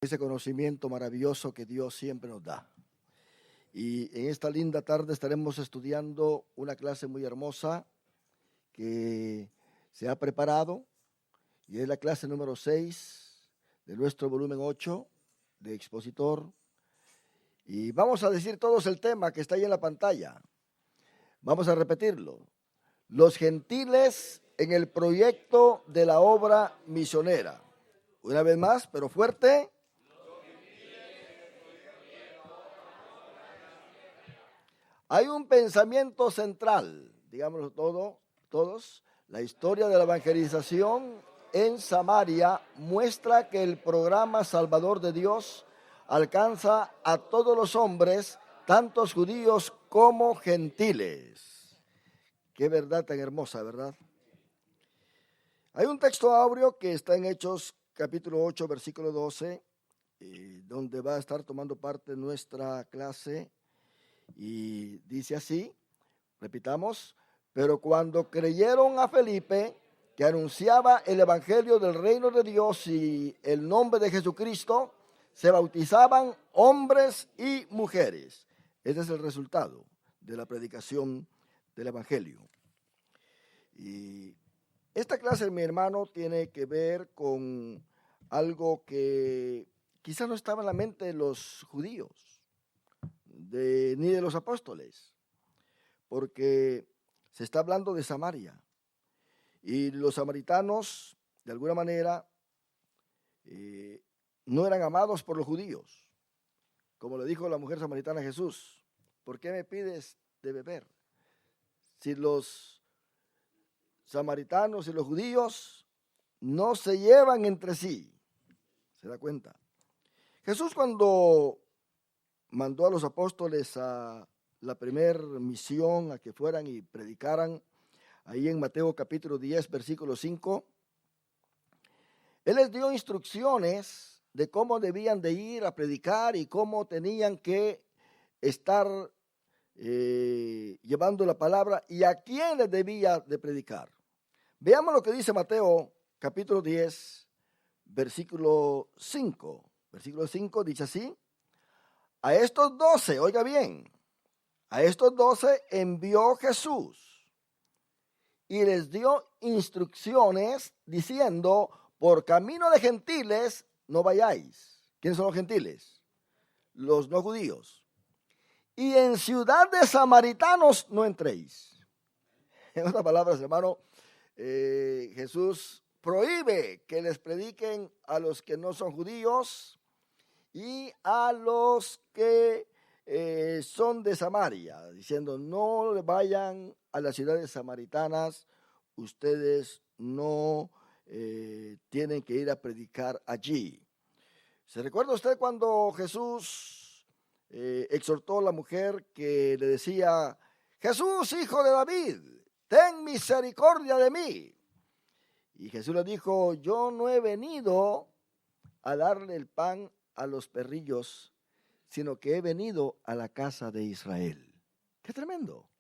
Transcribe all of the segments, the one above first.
ese conocimiento maravilloso que Dios siempre nos da. Y en esta linda tarde estaremos estudiando una clase muy hermosa que se ha preparado y es la clase número 6 de nuestro volumen 8 de Expositor. Y vamos a decir todos el tema que está ahí en la pantalla. Vamos a repetirlo. Los gentiles en el proyecto de la obra misionera. Una vez más, pero fuerte. Hay un pensamiento central, digámoslo todos. La historia de la evangelización en Samaria muestra que el programa salvador de Dios alcanza a todos los hombres, tanto judíos como gentiles. Qué verdad tan hermosa, ¿verdad? Hay un texto áureo que está en Hechos capítulo 8, versículo 12, donde va a estar tomando parte nuestra clase. Y dice así, repitamos: pero cuando creyeron a Felipe, que anunciaba el evangelio del reino de Dios y el nombre de Jesucristo, se bautizaban hombres y mujeres. Ese es el resultado de la predicación del evangelio. Y esta clase, mi hermano, tiene que ver con algo que quizás no estaba en la mente de los judíos. Ni de los apóstoles, porque se está hablando de Samaria y los samaritanos de alguna manera no eran amados por los judíos, como le dijo la mujer samaritana a Jesús: ¿por qué me pides de beber? Si los samaritanos y los judíos no se llevan entre sí. ¿Se da cuenta? Jesús, cuando mandó a los apóstoles a la primer misión, a que fueran y predicaran, ahí en Mateo capítulo 10, versículo 5, Él les dio instrucciones de cómo debían de ir a predicar y cómo tenían que estar llevando la palabra y a quién les debía de predicar. Veamos lo que dice Mateo capítulo 10, versículo 5. Versículo 5 dice así: a estos 12, oiga bien, a estos 12 envió Jesús y les dio instrucciones diciendo: por camino de gentiles no vayáis. ¿Quiénes son los gentiles? Los no judíos. Y en ciudad de samaritanos no entréis. En otras palabras, hermano, Jesús prohíbe que les prediquen a los que no son judíos y a los que son de Samaria, diciendo: no vayan a las ciudades samaritanas, ustedes no tienen que ir a predicar allí. ¿Se recuerda usted cuando Jesús exhortó a la mujer que le decía: Jesús, hijo de David, ten misericordia de mí? Y Jesús le dijo: yo no he venido a darle el pan a los perrillos, sino que he venido a la casa de Israel. ¡Qué tremendo!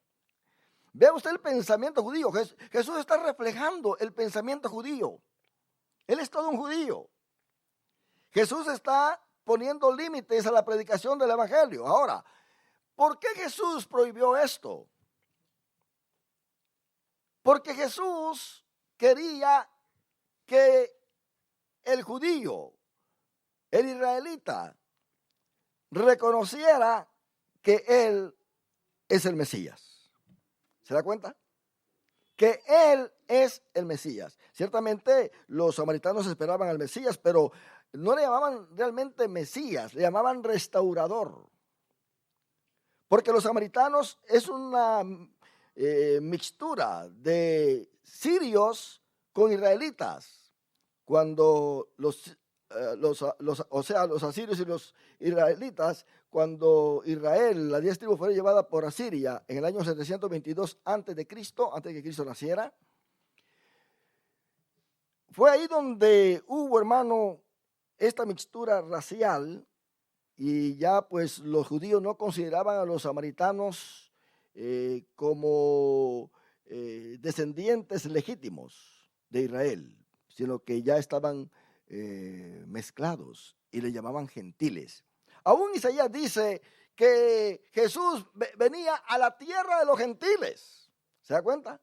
Vea usted el pensamiento judío. Jesús está reflejando el pensamiento judío. Él es todo un judío. Jesús está poniendo límites a la predicación del evangelio. Ahora, ¿por qué Jesús prohibió esto? Porque Jesús quería que el judío, el israelita, reconociera que Él es el Mesías. ¿Se da cuenta? Que Él es el Mesías. Ciertamente los samaritanos esperaban al Mesías, pero no le llamaban realmente Mesías, le llamaban restaurador. Porque los samaritanos es una mixtura de sirios con israelitas. Cuando los asirios y los israelitas, cuando Israel, las 10 tribus, fue llevada por Asiria en el año 722 antes de que Cristo naciera, fue ahí donde hubo, hermano, esta mixtura racial, y ya pues los judíos no consideraban a los samaritanos como descendientes legítimos de Israel, sino que ya estaban mezclados y le llamaban gentiles. Aún Isaías dice que Jesús venía a la tierra de los gentiles. ¿Se da cuenta?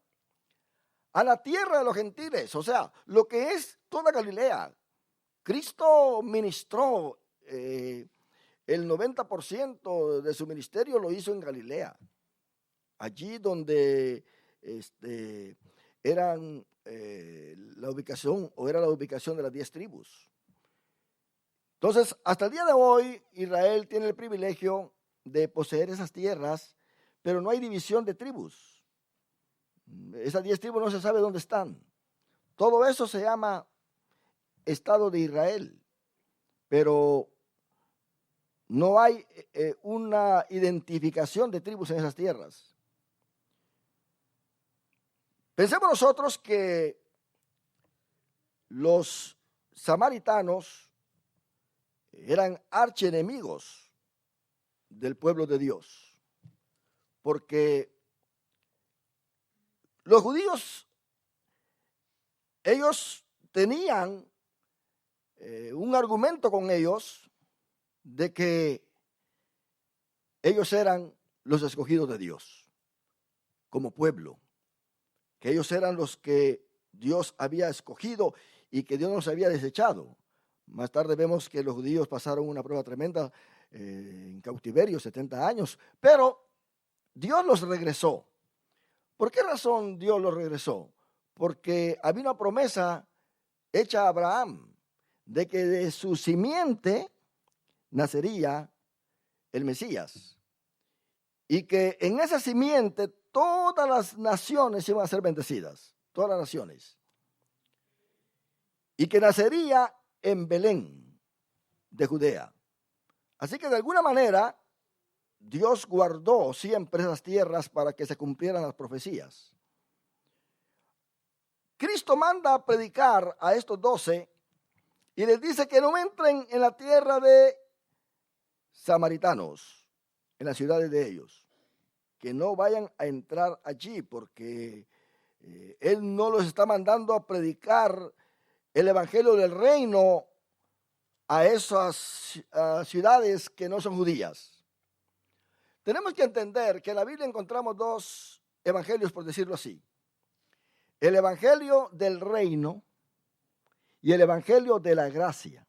A la tierra de los gentiles, o sea, lo que es toda Galilea. Cristo ministró, el 90% de su ministerio lo hizo en Galilea. Allí donde eran la ubicación, o era la ubicación de las 10 tribus. Entonces, hasta el día de hoy, Israel tiene el privilegio de poseer esas tierras, pero no hay división de tribus. Esas 10 tribus no se sabe dónde están. Todo eso se llama Estado de Israel, pero no hay una identificación de tribus en esas tierras. Pensemos nosotros que los samaritanos eran archienemigos del pueblo de Dios, porque los judíos, ellos tenían un argumento con ellos de que ellos eran los escogidos de Dios como pueblo, que ellos eran los que Dios había escogido y que Dios nos había desechado. Más tarde vemos que los judíos pasaron una prueba tremenda en cautiverio, 70 años, pero Dios los regresó. ¿Por qué razón Dios los regresó? Porque había una promesa hecha a Abraham de que de su simiente nacería el Mesías y que en esa simiente todas las naciones iban a ser bendecidas, todas las naciones, y que nacería en Belén de Judea. Así que de alguna manera Dios guardó siempre esas tierras para que se cumplieran las profecías. Cristo manda a predicar a estos 12 y les dice que no entren en la tierra de samaritanos, en las ciudades de ellos, que no vayan a entrar allí porque Él no los está mandando a predicar el evangelio del reino a esas ciudades que no son judías. Tenemos que entender que en la Biblia encontramos 2 evangelios, por decirlo así. El evangelio del reino y el evangelio de la gracia.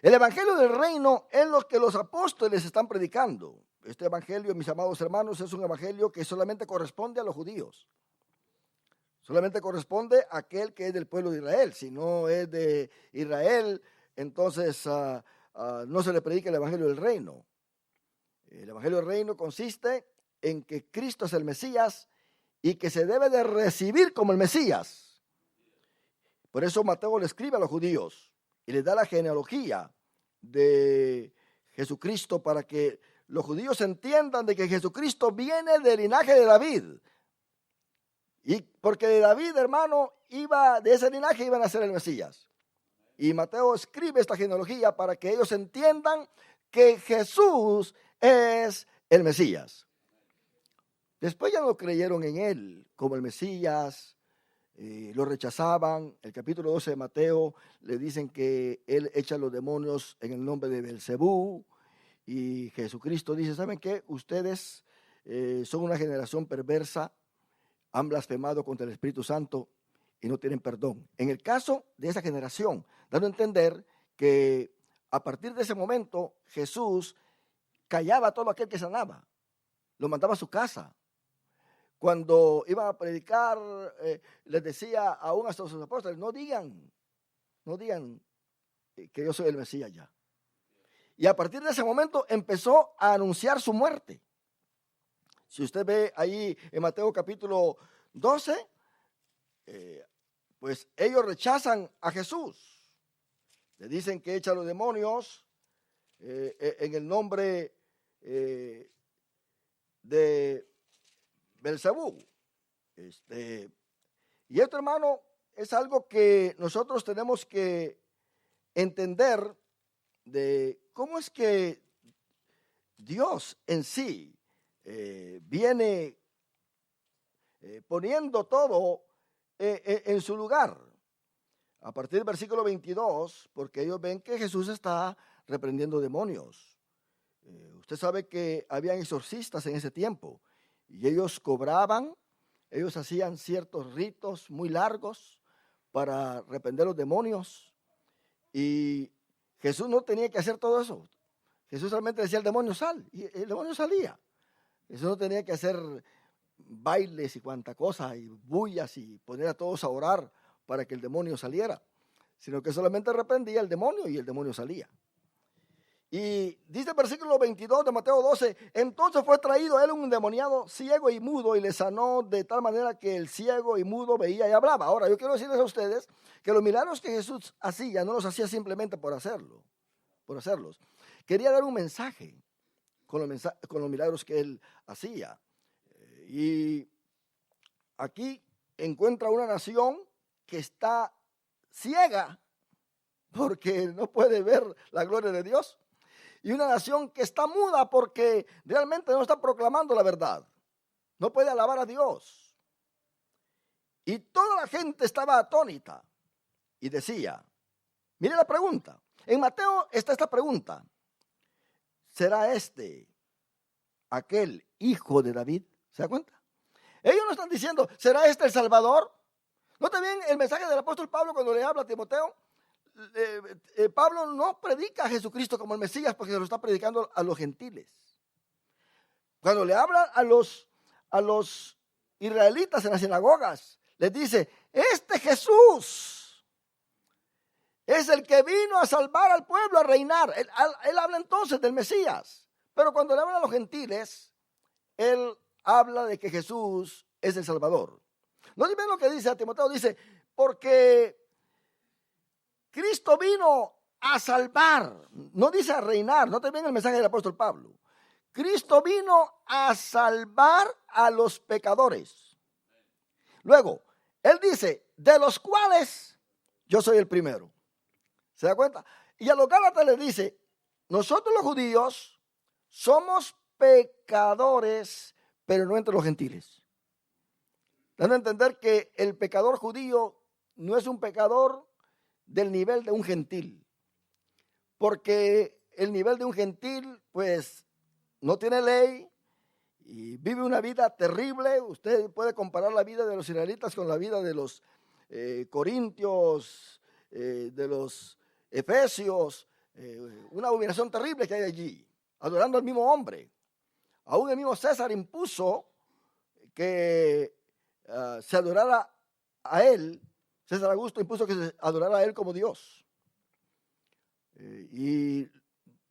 El evangelio del reino es lo que los apóstoles están predicando. Este evangelio, mis amados hermanos, es un evangelio que solamente corresponde a los judíos. Solamente corresponde a aquel que es del pueblo de Israel. Si no es de Israel, entonces no se le predica el evangelio del reino. El evangelio del reino consiste en que Cristo es el Mesías y que se debe de recibir como el Mesías. Por eso Mateo le escribe a los judíos y les da la genealogía de Jesucristo para que los judíos entiendan de que Jesucristo viene del linaje de David. Y porque de David, hermano, de ese linaje iban a ser el Mesías. Y Mateo escribe esta genealogía para que ellos entiendan que Jesús es el Mesías. Después ya no creyeron en él como el Mesías, lo rechazaban. El capítulo 12 de Mateo le dicen que él echa los demonios en el nombre de Belcebú. Y Jesucristo dice, ¿saben qué? Ustedes son una generación perversa, han blasfemado contra el Espíritu Santo y no tienen perdón. En el caso de esa generación, dando a entender que a partir de ese momento Jesús callaba a todo aquel que sanaba, lo mandaba a su casa. Cuando iban a predicar, les decía aún a sus apóstoles, no digan que yo soy el Mesías ya. Y a partir de ese momento empezó a anunciar su muerte. Si usted ve ahí en Mateo capítulo 12, pues ellos rechazan a Jesús. Le dicen que echa los demonios en el nombre de Belcebú. Y esto, hermano, es algo que nosotros tenemos que entender de cómo es que Dios en sí viene poniendo todo en su lugar. a partir del versículo 22, porque ellos ven que Jesús está reprendiendo demonios. Usted sabe que habían exorcistas en ese tiempo y ellos cobraban, ellos hacían ciertos ritos muy largos para reprender los demonios, y Jesús no tenía que hacer todo eso. Jesús solamente decía al demonio sal, y el demonio salía. Jesús no tenía que hacer bailes y cuanta cosa y bullas y poner a todos a orar para que el demonio saliera, sino que solamente reprendía al demonio y el demonio salía. Y dice el versículo 22 de Mateo 12, entonces fue traído a él un endemoniado ciego y mudo y le sanó de tal manera que el ciego y mudo veía y hablaba. Ahora, yo quiero decirles a ustedes que los milagros que Jesús hacía no los hacía simplemente por hacerlos. Quería dar un mensaje con los milagros que él hacía. Y aquí encuentra una nación que está ciega porque no puede ver la gloria de Dios. Y una nación que está muda porque realmente no está proclamando la verdad. No puede alabar a Dios. Y toda la gente estaba atónita y decía, mire la pregunta. En Mateo está esta pregunta. ¿Será este aquel hijo de David? ¿Se da cuenta? Ellos no están diciendo, ¿será este el Salvador? Note bien el mensaje del apóstol Pablo cuando le habla a Timoteo. Pablo no predica a Jesucristo como el Mesías porque se lo está predicando a los gentiles. Cuando le habla a los israelitas en las sinagogas, les dice, este Jesús es el que vino a salvar al pueblo, a reinar. Él habla entonces del Mesías, pero cuando le habla a los gentiles, él habla de que Jesús es el Salvador. No ven lo que dice a Timoteo, dice, porque Cristo vino a salvar, no dice a reinar. No te ven el mensaje del apóstol Pablo. Cristo vino a salvar a los pecadores. Luego, él dice, de los cuales yo soy el primero. ¿Se da cuenta? Y a los Gálatas les dice, nosotros los judíos somos pecadores, pero no entre los gentiles. Dando a entender que el pecador judío no es un pecador del nivel de un gentil, porque el nivel de un gentil pues no tiene ley y vive una vida terrible. Usted puede comparar la vida de los israelitas con la vida de los corintios, de los efesios, una abominación terrible que hay allí, adorando al mismo hombre. Aún el mismo César impuso que se adorara a él. César Augusto impuso que se adorara a él como Dios. Y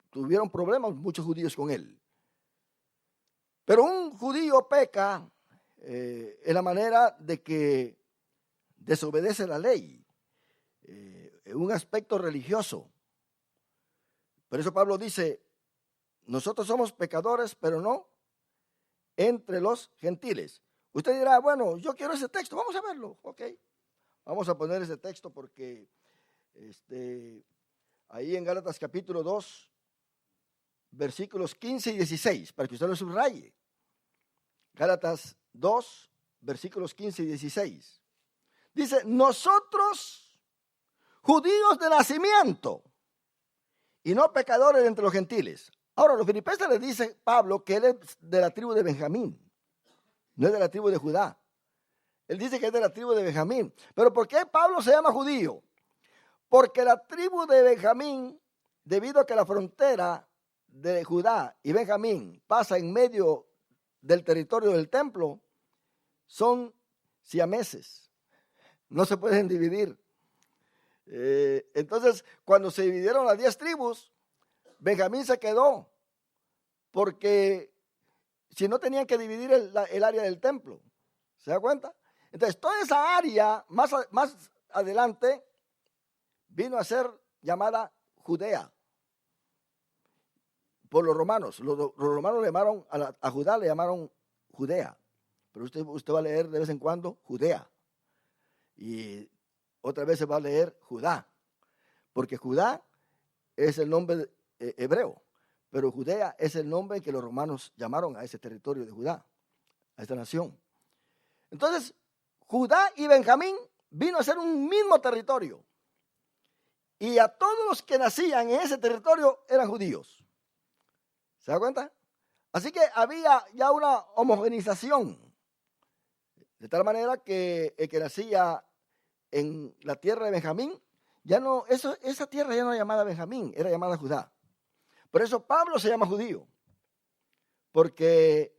tuvieron problemas muchos judíos con él. Pero un judío peca en la manera de que desobedece la ley, en un aspecto religioso. Por eso Pablo dice, nosotros somos pecadores, pero no entre los gentiles. Usted dirá, bueno, yo quiero ese texto, vamos a verlo, ok. Vamos a poner ese texto porque ahí en Gálatas capítulo 2, versículos 15 y 16, para que usted lo subraye. Gálatas 2, versículos 15 y 16. Dice, nosotros, judíos de nacimiento, y no pecadores entre los gentiles. Ahora, los filipenses les dice Pablo que él es de la tribu de Benjamín, no es de la tribu de Judá. Él dice que es de la tribu de Benjamín. Pero ¿por qué Pablo se llama judío? Porque la tribu de Benjamín, debido a que la frontera de Judá y Benjamín pasa en medio del territorio del templo, son siameses. No se pueden dividir. Entonces, cuando se dividieron las 10 tribus, Benjamín se quedó, porque si no tenían que dividir el área del templo. ¿Se da cuenta? Entonces, toda esa área más adelante vino a ser llamada Judea por los romanos. Los romanos le llamaron a Judá, le llamaron Judea. Pero usted va a leer de vez en cuando Judea. Y otra vez se va a leer Judá. Porque Judá es el nombre hebreo. Pero Judea es el nombre que los romanos llamaron a ese territorio de Judá, a esta nación. Entonces, Judá y Benjamín vino a ser un mismo territorio. y a todos los que nacían en ese territorio eran judíos. ¿Se da cuenta? Así que había ya una homogenización, de tal manera que el que nacía en la tierra de Benjamín, esa tierra ya no era llamada Benjamín, era llamada Judá. Por eso Pablo se llama judío, porque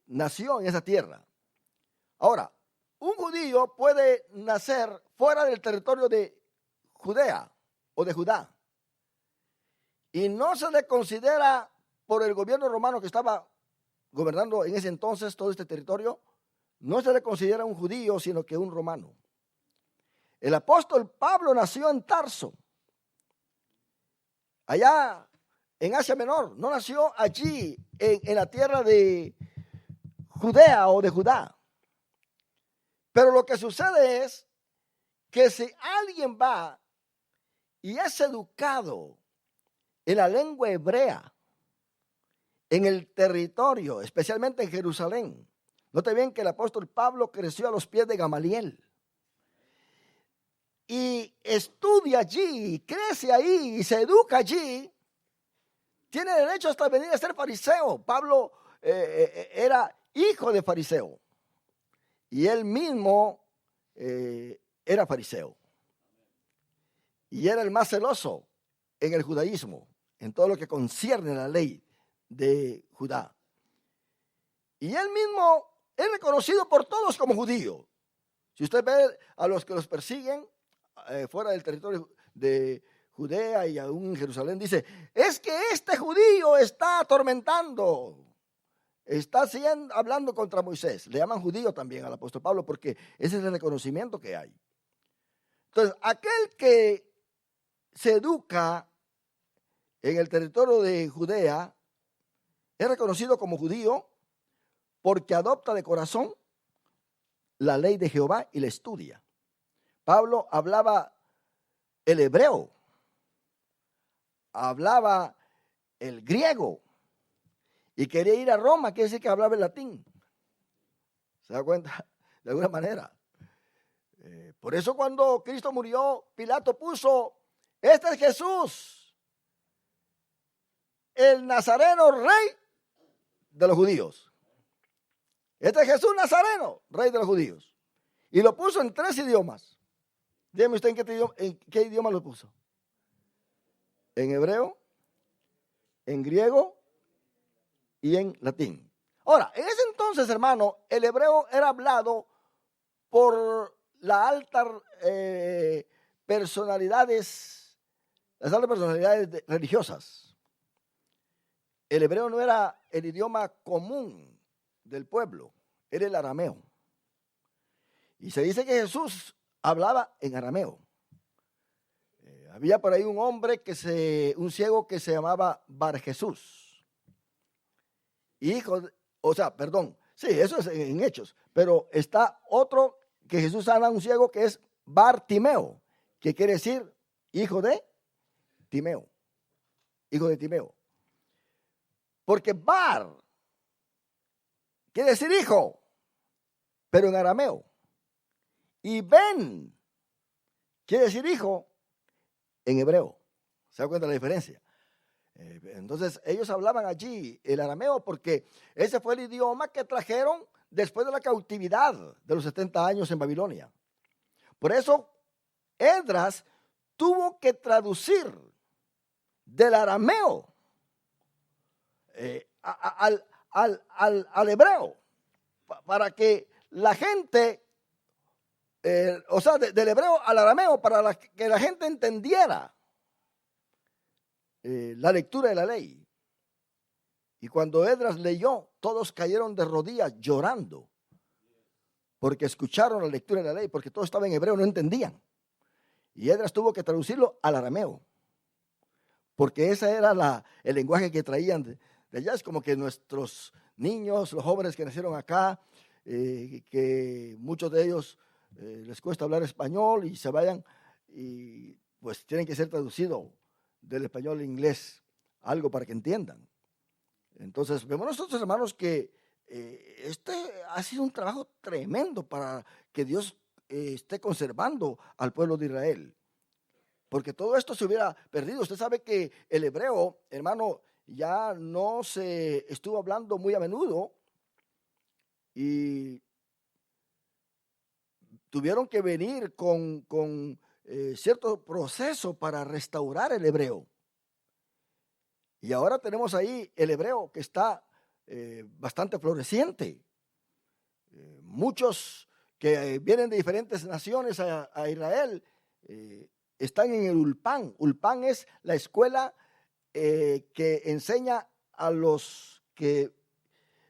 nació en esa tierra. Ahora, un judío puede nacer fuera del territorio de Judea o de Judá, y no se le considera por el gobierno romano que estaba gobernando en ese entonces todo este territorio, no se le considera un judío, sino que un romano. El apóstol Pablo nació en Tarso, allá en Asia Menor, no nació allí en la tierra de Judea o de Judá. Pero lo que sucede es que si alguien va y es educado en la lengua hebrea, en el territorio, especialmente en Jerusalén. Note bien que el apóstol Pablo creció a los pies de Gamaliel. Y estudia allí, crece ahí y se educa allí. Tiene derecho hasta venir a ser fariseo. Pablo era hijo de fariseo. Y él mismo era fariseo. Y era el más celoso en el judaísmo, en todo lo que concierne a la ley de Judá. Y él mismo es reconocido por todos como judío. Si usted ve a los que los persiguen fuera del territorio de Judea y aún en Jerusalén, dice, es que este judío está atormentando, está hablando contra Moisés. Le llaman judío también al apóstol Pablo porque ese es el reconocimiento que hay. Entonces, aquel que se educa en el territorio de Judea es reconocido como judío porque adopta de corazón la ley de Jehová y la estudia. Pablo hablaba el hebreo, hablaba el griego y quería ir a Roma, quiere decir que hablaba el latín. ¿Se da cuenta? De alguna manera. Por eso cuando Cristo murió, Pilato puso, este es Jesús, el Nazareno, rey de los judíos. Este es Jesús Nazareno, rey de los judíos. Y lo puso en 3 idiomas. Dígame usted en qué idioma lo puso. En hebreo, en griego y en latín. Ahora, en ese entonces, hermano, el hebreo era hablado por las altas personalidades religiosas. El hebreo no era el idioma común del pueblo, era el arameo. Y se dice que Jesús hablaba en arameo. Había por ahí un hombre, un ciego que se llamaba Bar Jesús. Sí, eso es en Hechos. Pero está otro que Jesús sana a un ciego que es Bartimeo, que quiere decir hijo de Timeo. Hijo de Timeo. Porque Bar quiere decir hijo, pero en arameo. Y Ben quiere decir hijo en hebreo. ¿Se da cuenta de la diferencia? Entonces ellos hablaban allí el arameo porque ese fue el idioma que trajeron después de la cautividad de los 70 años en Babilonia. Por eso Esdras tuvo que traducir del arameo al hebreo para que la gente, del hebreo al arameo, para que la gente entendiera la lectura de la ley. Y cuando Esdras leyó, todos cayeron de rodillas llorando porque escucharon la lectura de la ley, porque todo estaba en hebreo, no entendían. Y Esdras tuvo que traducirlo al arameo, porque ese era el lenguaje que traían de allá. Es como que nuestros niños, los jóvenes que nacieron acá, que muchos de ellos les cuesta hablar español y se vayan y pues tienen que ser traducidos del español al inglés, algo para que entiendan. Entonces vemos nosotros, hermanos, que este ha sido un trabajo tremendo para que Dios esté conservando al pueblo de Israel. porque todo esto se hubiera perdido. Usted sabe que el hebreo, hermano, ya no se estuvo hablando muy a menudo y tuvieron que venir con cierto proceso para restaurar el hebreo. Y ahora tenemos ahí el hebreo que está bastante floreciente. Muchos que vienen de diferentes naciones a Israel están en el Ulpan. Ulpan es la escuela que enseña a los que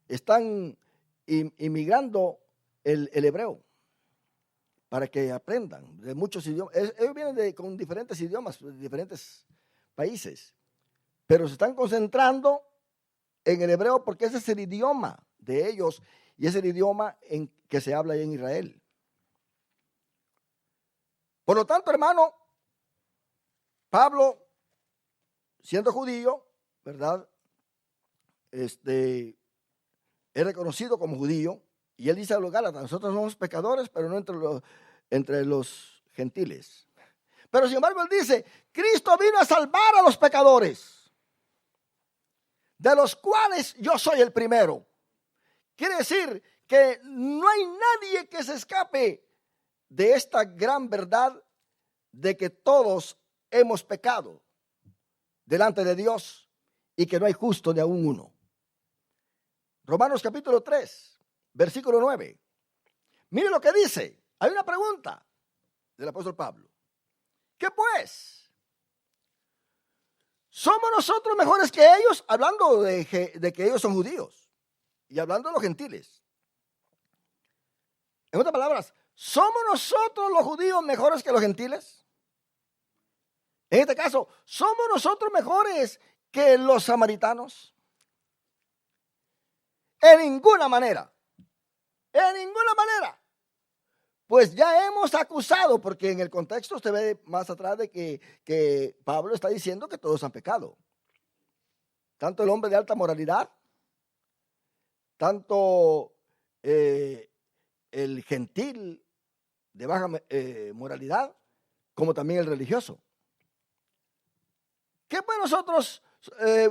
están inmigrando el hebreo, para que aprendan de muchos idiomas. Ellos vienen con diferentes idiomas, de diferentes países, pero se están concentrando en el hebreo porque ese es el idioma de ellos y es el idioma en que se habla en Israel. Por lo tanto, hermano, Pablo, siendo judío, ¿verdad? Es reconocido como judío, y él dice a los Gálatas: nosotros somos pecadores, pero no entre los gentiles. Pero sin embargo él dice: Cristo vino a salvar a los pecadores, de los cuales yo soy el primero. Quiere decir que no hay nadie que se escape de esta gran verdad de que todos hemos pecado delante de Dios y que no hay justo ni aún uno. Romanos capítulo 3, versículo 9. Mire lo que dice. Hay una pregunta del apóstol Pablo. ¿Qué pues? ¿Somos nosotros mejores que ellos? Hablando de que ellos son judíos y hablando de los gentiles. En otras palabras, ¿somos nosotros los judíos mejores que los gentiles? En este caso, ¿somos nosotros mejores que los samaritanos? En ninguna manera. En ninguna manera. Pues ya hemos acusado, porque en el contexto usted ve más atrás de que Pablo está diciendo que todos han pecado. Tanto el hombre de alta moralidad, tanto el gentil de baja moralidad, como también el religioso. ¿Qué pues nosotros?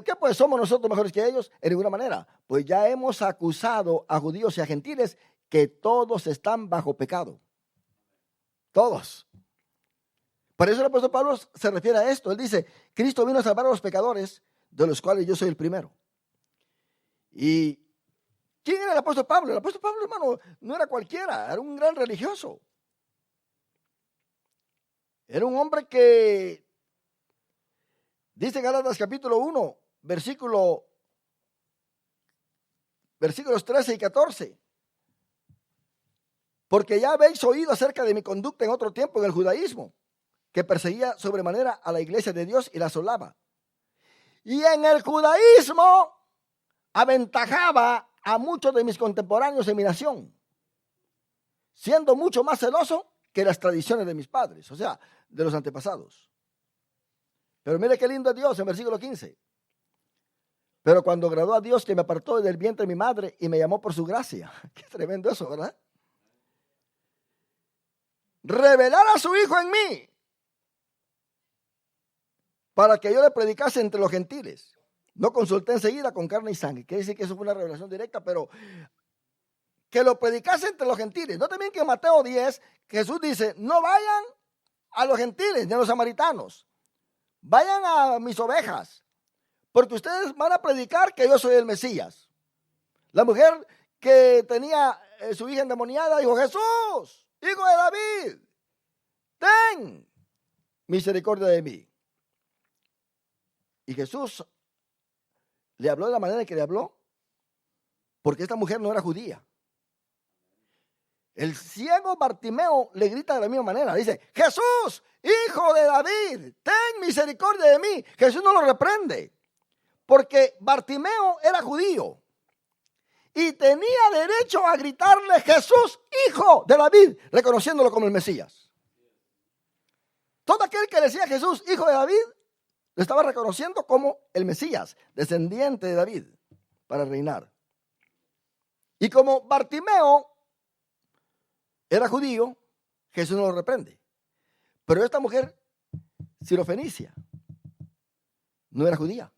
¿Qué pues somos nosotros mejores que ellos? En ninguna manera. Pues ya hemos acusado a judíos y a gentiles que todos están bajo pecado. Todos. Por eso el apóstol Pablo se refiere a esto. Él dice: Cristo vino a salvar a los pecadores, de los cuales yo soy el primero. ¿Y quién era el apóstol Pablo? El apóstol Pablo, hermano, no era cualquiera, era un gran religioso. Era un hombre que dice en Gálatas capítulo 1, versículos 13 y 14. Porque ya habéis oído acerca de mi conducta en otro tiempo en el judaísmo, que perseguía sobremanera a la iglesia de Dios y la asolaba. Y en el judaísmo aventajaba a muchos de mis contemporáneos en mi nación, siendo mucho más celoso que las tradiciones de mis padres, o sea, de los antepasados. Pero mire qué lindo es Dios en versículo 15. Pero cuando agradó a Dios que me apartó del vientre de mi madre y me llamó por su gracia. Qué tremendo eso, ¿verdad? Revelar a su Hijo en mí, para que yo le predicase entre los gentiles. No consulté enseguida con carne y sangre. Quiere decir que eso fue una revelación directa, pero que lo predicase entre los gentiles. No también que en Mateo 10 Jesús dice: no vayan a los gentiles ni a los samaritanos, vayan a mis ovejas, porque ustedes van a predicar que yo soy el Mesías. La mujer que tenía su hija endemoniada dijo: Jesús, Hijo de David, ten misericordia de mí. Y Jesús le habló de la manera que le habló, porque esta mujer no era judía. El ciego Bartimeo le grita de la misma manera, dice: Jesús, Hijo de David, ten misericordia de mí. Jesús no lo reprende, porque Bartimeo era judío y tenía derecho a gritarle: Jesús, Hijo de David, reconociéndolo como el Mesías. Todo aquel que decía Jesús, Hijo de David, lo estaba reconociendo como el Mesías, descendiente de David, para reinar. Y como Bartimeo era judío, Jesús no lo reprende. Pero esta mujer Sirofenicia. No era judía.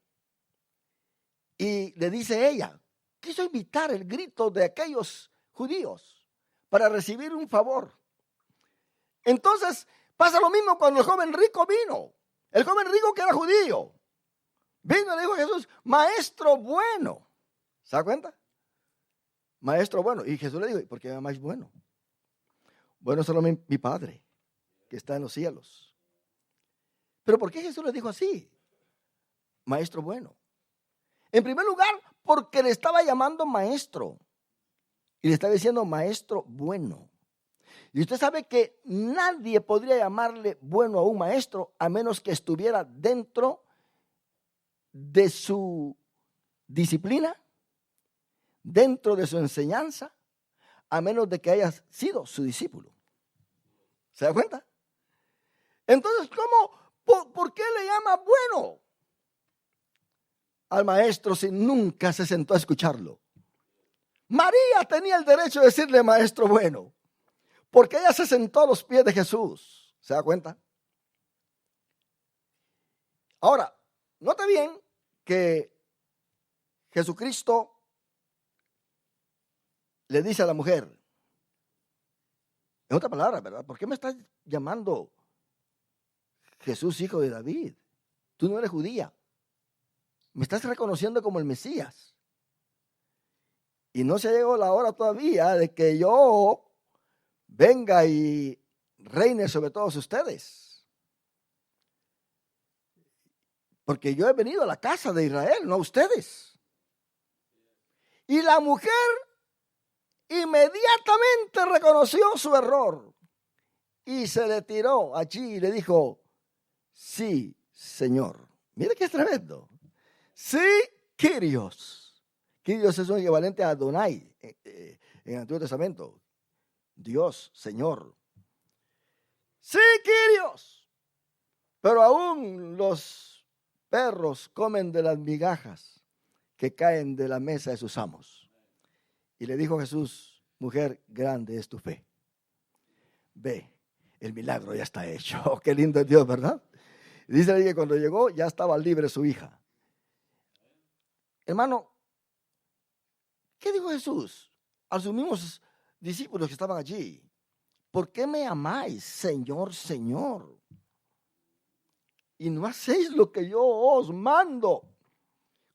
Y le dice ella, quiso imitar el grito de aquellos judíos para recibir un favor. Entonces pasa lo mismo cuando el joven rico vino. El joven rico que era judío vino y le dijo a Jesús, maestro bueno. ¿Se da cuenta? Maestro bueno. Y Jesús le dijo, ¿por qué me llamáis bueno? Bueno, solo mi Padre que está en los cielos. Pero ¿por qué Jesús le dijo así? Maestro bueno. En primer lugar, porque le estaba llamando maestro. Y le estaba diciendo maestro bueno. Y usted sabe que nadie podría llamarle bueno a un maestro a menos que estuviera dentro de su disciplina, dentro de su enseñanza, a menos de que haya sido su discípulo. ¿Se da cuenta? Entonces, ¿por qué le llama bueno al maestro si nunca se sentó a escucharlo? María tenía el derecho de decirle maestro bueno, porque ella se sentó a los pies de Jesús. ¿Se da cuenta? Ahora, note bien que Jesucristo le dice a la mujer, en otra palabra, ¿verdad? ¿Por qué me estás llamando Jesús, hijo de David? Tú no eres judía. Me estás reconociendo como el Mesías. Y no se ha llegado la hora todavía de que yo venga y reine sobre todos ustedes. Porque yo he venido a la casa de Israel, no a ustedes. Y la mujer inmediatamente reconoció su error y se le tiró allí y le dijo, sí, Señor. Mire que es tremendo. Sí, Kyrios. Kyrios es un equivalente a Adonai en el Antiguo Testamento. Dios, Señor. Sí, Kyrios. Pero aún los perros comen de las migajas que caen de la mesa de sus amos. Y le dijo Jesús, mujer, grande es tu fe. Ve, el milagro ya está hecho. Oh, qué lindo es Dios, ¿verdad? Y dice ahí que cuando llegó ya estaba libre su hija. Hermano, ¿qué dijo Jesús a sus mismos discípulos que estaban allí? ¿Por qué me amáis, Señor, Señor? Y no hacéis lo que yo os mando.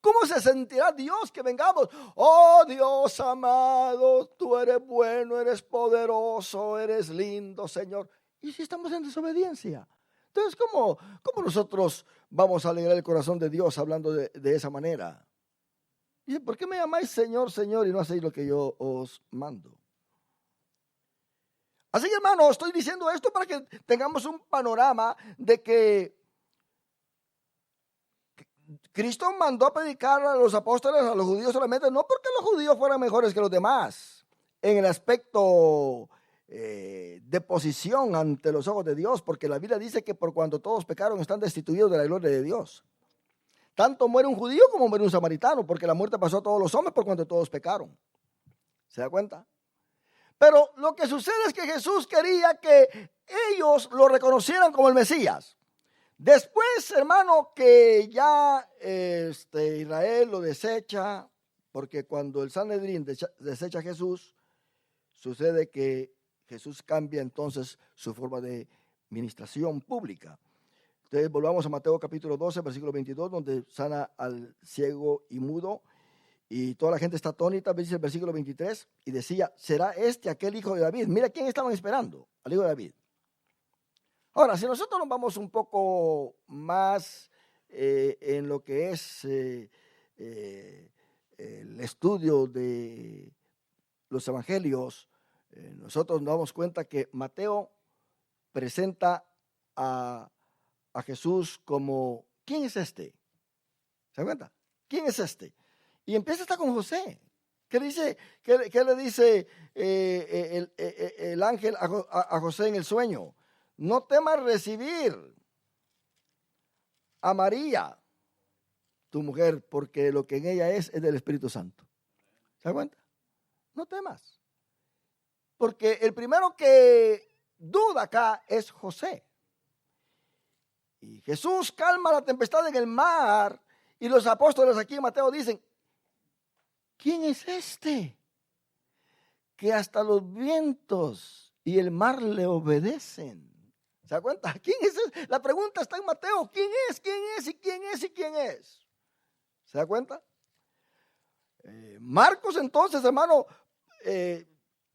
¿Cómo se sentirá Dios que vengamos? Oh Dios amado, tú eres bueno, eres poderoso, eres lindo, Señor. ¿Y si estamos en desobediencia? Entonces, ¿cómo nosotros vamos a alegrar el corazón de Dios hablando de esa manera? Y dice, ¿por qué me llamáis Señor, Señor y no hacéis lo que yo os mando? Así que, hermano, estoy diciendo esto para que tengamos un panorama de que Cristo mandó a predicar a los apóstoles, a los judíos solamente, no porque los judíos fueran mejores que los demás en el aspecto de posición ante los ojos de Dios, porque la Biblia dice que por cuanto todos pecaron están destituidos de la gloria de Dios. Tanto muere un judío como muere un samaritano, porque la muerte pasó a todos los hombres por cuanto todos pecaron. ¿Se da cuenta? Pero lo que sucede es que Jesús quería que ellos lo reconocieran como el Mesías. Después, hermano, que ya Israel lo desecha, porque cuando el Sanedrín desecha a Jesús, sucede que Jesús cambia entonces su forma de ministración pública. Entonces volvamos a Mateo capítulo 12, versículo 22, donde sana al ciego y mudo, y toda la gente está atónita, dice el versículo 23, y decía, ¿será este aquel hijo de David? Mira, ¿quién estaban esperando? Al hijo de David. Ahora, si nosotros nos vamos un poco más en lo que es el estudio de los evangelios, nosotros nos damos cuenta que Mateo presenta a Jesús como, ¿quién es este? ¿Se dan cuenta? ¿Quién es este? Y empieza hasta con José. ¿Qué le dice el ángel a José en el sueño? No temas recibir a María, tu mujer, porque lo que en ella es del Espíritu Santo. ¿Se da cuenta? No temas. Porque el primero que duda acá es José. Y Jesús calma la tempestad en el mar. Y los apóstoles aquí en Mateo dicen, ¿quién es este? Que hasta los vientos y el mar le obedecen. ¿Se da cuenta? ¿Quién es ese? La pregunta está en Mateo. ¿Quién es? ¿Quién es? ¿Y quién es? ¿Y quién es? ¿Se da cuenta? Marcos entonces, hermano,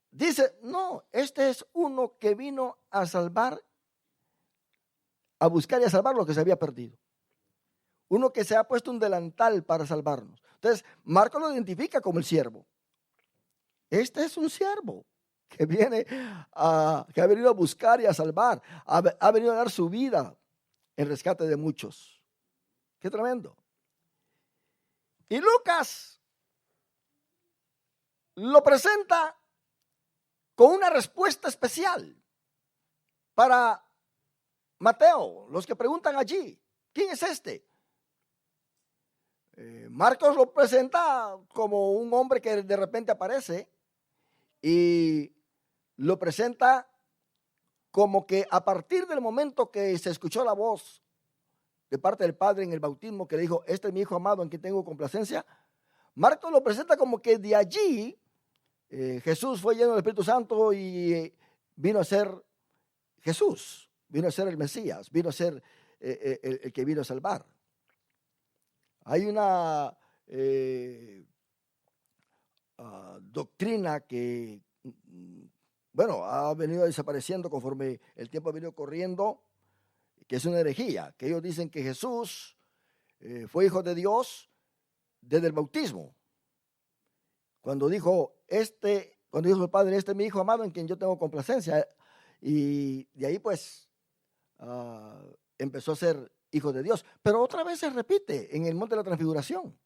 dice, no, este es uno que vino a salvar, a buscar y a salvar lo que se había perdido. Uno que se ha puesto un delantal para salvarnos. Entonces, Marcos lo identifica como el siervo. Este es un siervo que que ha venido a buscar y a salvar, ha venido a dar su vida en rescate de muchos. Qué tremendo. Y Lucas lo presenta con una respuesta especial para Mateo, los que preguntan allí, ¿quién es este? Marcos lo presenta como un hombre que de repente aparece y lo presenta como que a partir del momento que se escuchó la voz de parte del Padre en el bautismo que le dijo, este es mi Hijo amado en quien tengo complacencia, Marcos lo presenta como que de allí Jesús fue lleno del Espíritu Santo y vino a ser Jesús, vino a ser el Mesías, vino a ser el que vino a salvar. Hay una doctrina que, bueno, ha venido desapareciendo conforme el tiempo ha venido corriendo, que es una herejía, que ellos dicen que Jesús fue hijo de Dios desde el bautismo. Cuando dijo el Padre, este es mi Hijo amado en quien yo tengo complacencia, y de ahí pues empezó a ser hijo de Dios. Pero otra vez se repite en el monte de la transfiguración.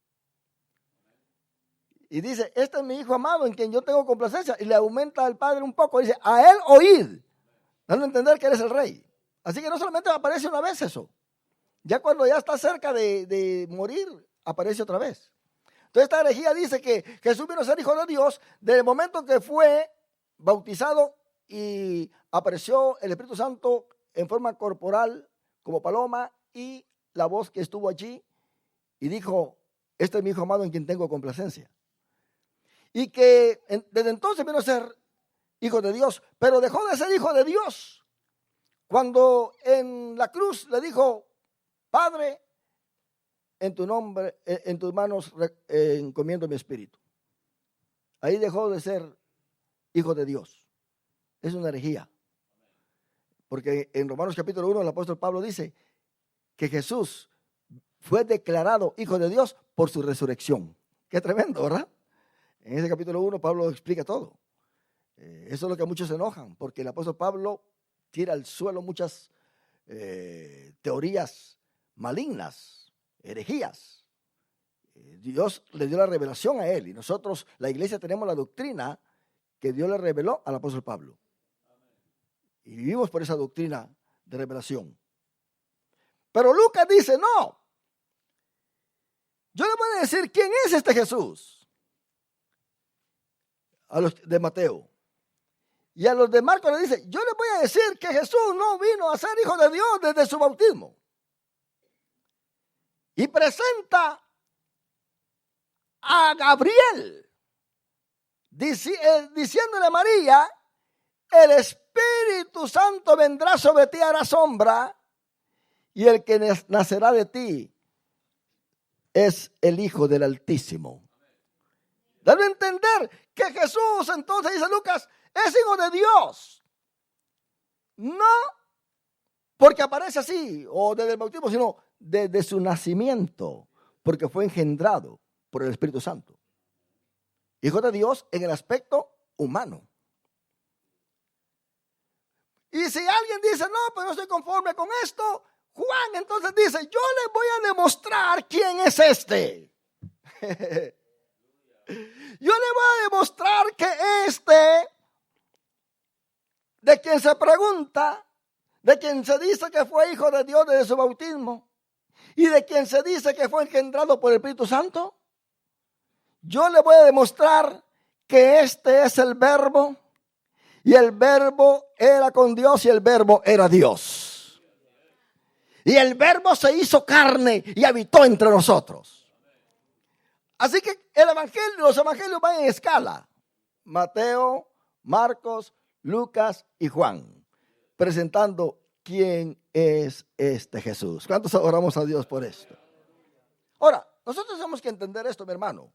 Y dice, este es mi Hijo amado en quien yo tengo complacencia. Y le aumenta al Padre un poco. Dice, a él oíd, dando a entender que eres el rey. Así que no solamente aparece una vez eso. Ya cuando ya está cerca de morir, aparece otra vez. Entonces esta herejía dice que Jesús vino a ser hijo de Dios desde el momento que fue bautizado y apareció el Espíritu Santo en forma corporal como paloma y la voz que estuvo allí y dijo, este es mi Hijo amado en quien tengo complacencia. Y que desde entonces vino a ser hijo de Dios, pero dejó de ser hijo de Dios cuando en la cruz le dijo, Padre, en tu nombre, en tus manos encomiendo mi espíritu. Ahí dejó de ser hijo de Dios. Es una herejía. Porque en Romanos capítulo 1 el apóstol Pablo dice que Jesús fue declarado hijo de Dios por su resurrección. Qué tremendo, ¿verdad? En ese capítulo 1 Pablo explica todo. Eso es lo que a muchos se enojan, porque el apóstol Pablo tira al suelo muchas teorías malignas, herejías. Dios le dio la revelación a él y nosotros, la iglesia, tenemos la doctrina que Dios le reveló al apóstol Pablo. Y vivimos por esa doctrina de revelación. Pero Lucas dice, no. Yo le voy a decir quién es este Jesús. A los de Mateo. Y a los de Marcos le dice, yo le voy a decir que Jesús no vino a ser hijo de Dios desde su bautismo. Y presenta a Gabriel, diciéndole a María, el Espíritu Santo vendrá sobre ti, hará sombra, y el que nacerá de ti es el Hijo del Altísimo. Debe entender que Jesús, entonces dice Lucas, es hijo de Dios. No porque aparece así o desde el bautismo, sino desde su nacimiento, porque fue engendrado por el Espíritu Santo. Hijo de Dios en el aspecto humano. Y si alguien dice, no, pero no estoy conforme con esto, Juan entonces dice, yo les voy a demostrar quién es este. Yo le voy a demostrar que de quien se pregunta, de quien se dice que fue hijo de Dios desde su bautismo, y de quien se dice que fue engendrado por el Espíritu Santo, yo le voy a demostrar que este es el Verbo, y el Verbo era con Dios y el Verbo era Dios. Y el Verbo se hizo carne y habitó entre nosotros. Así que los evangelios van en escala. Mateo, Marcos, Lucas y Juan, presentando quién es este Jesús. ¿Cuántos adoramos a Dios por esto? Ahora, nosotros tenemos que entender esto, mi hermano,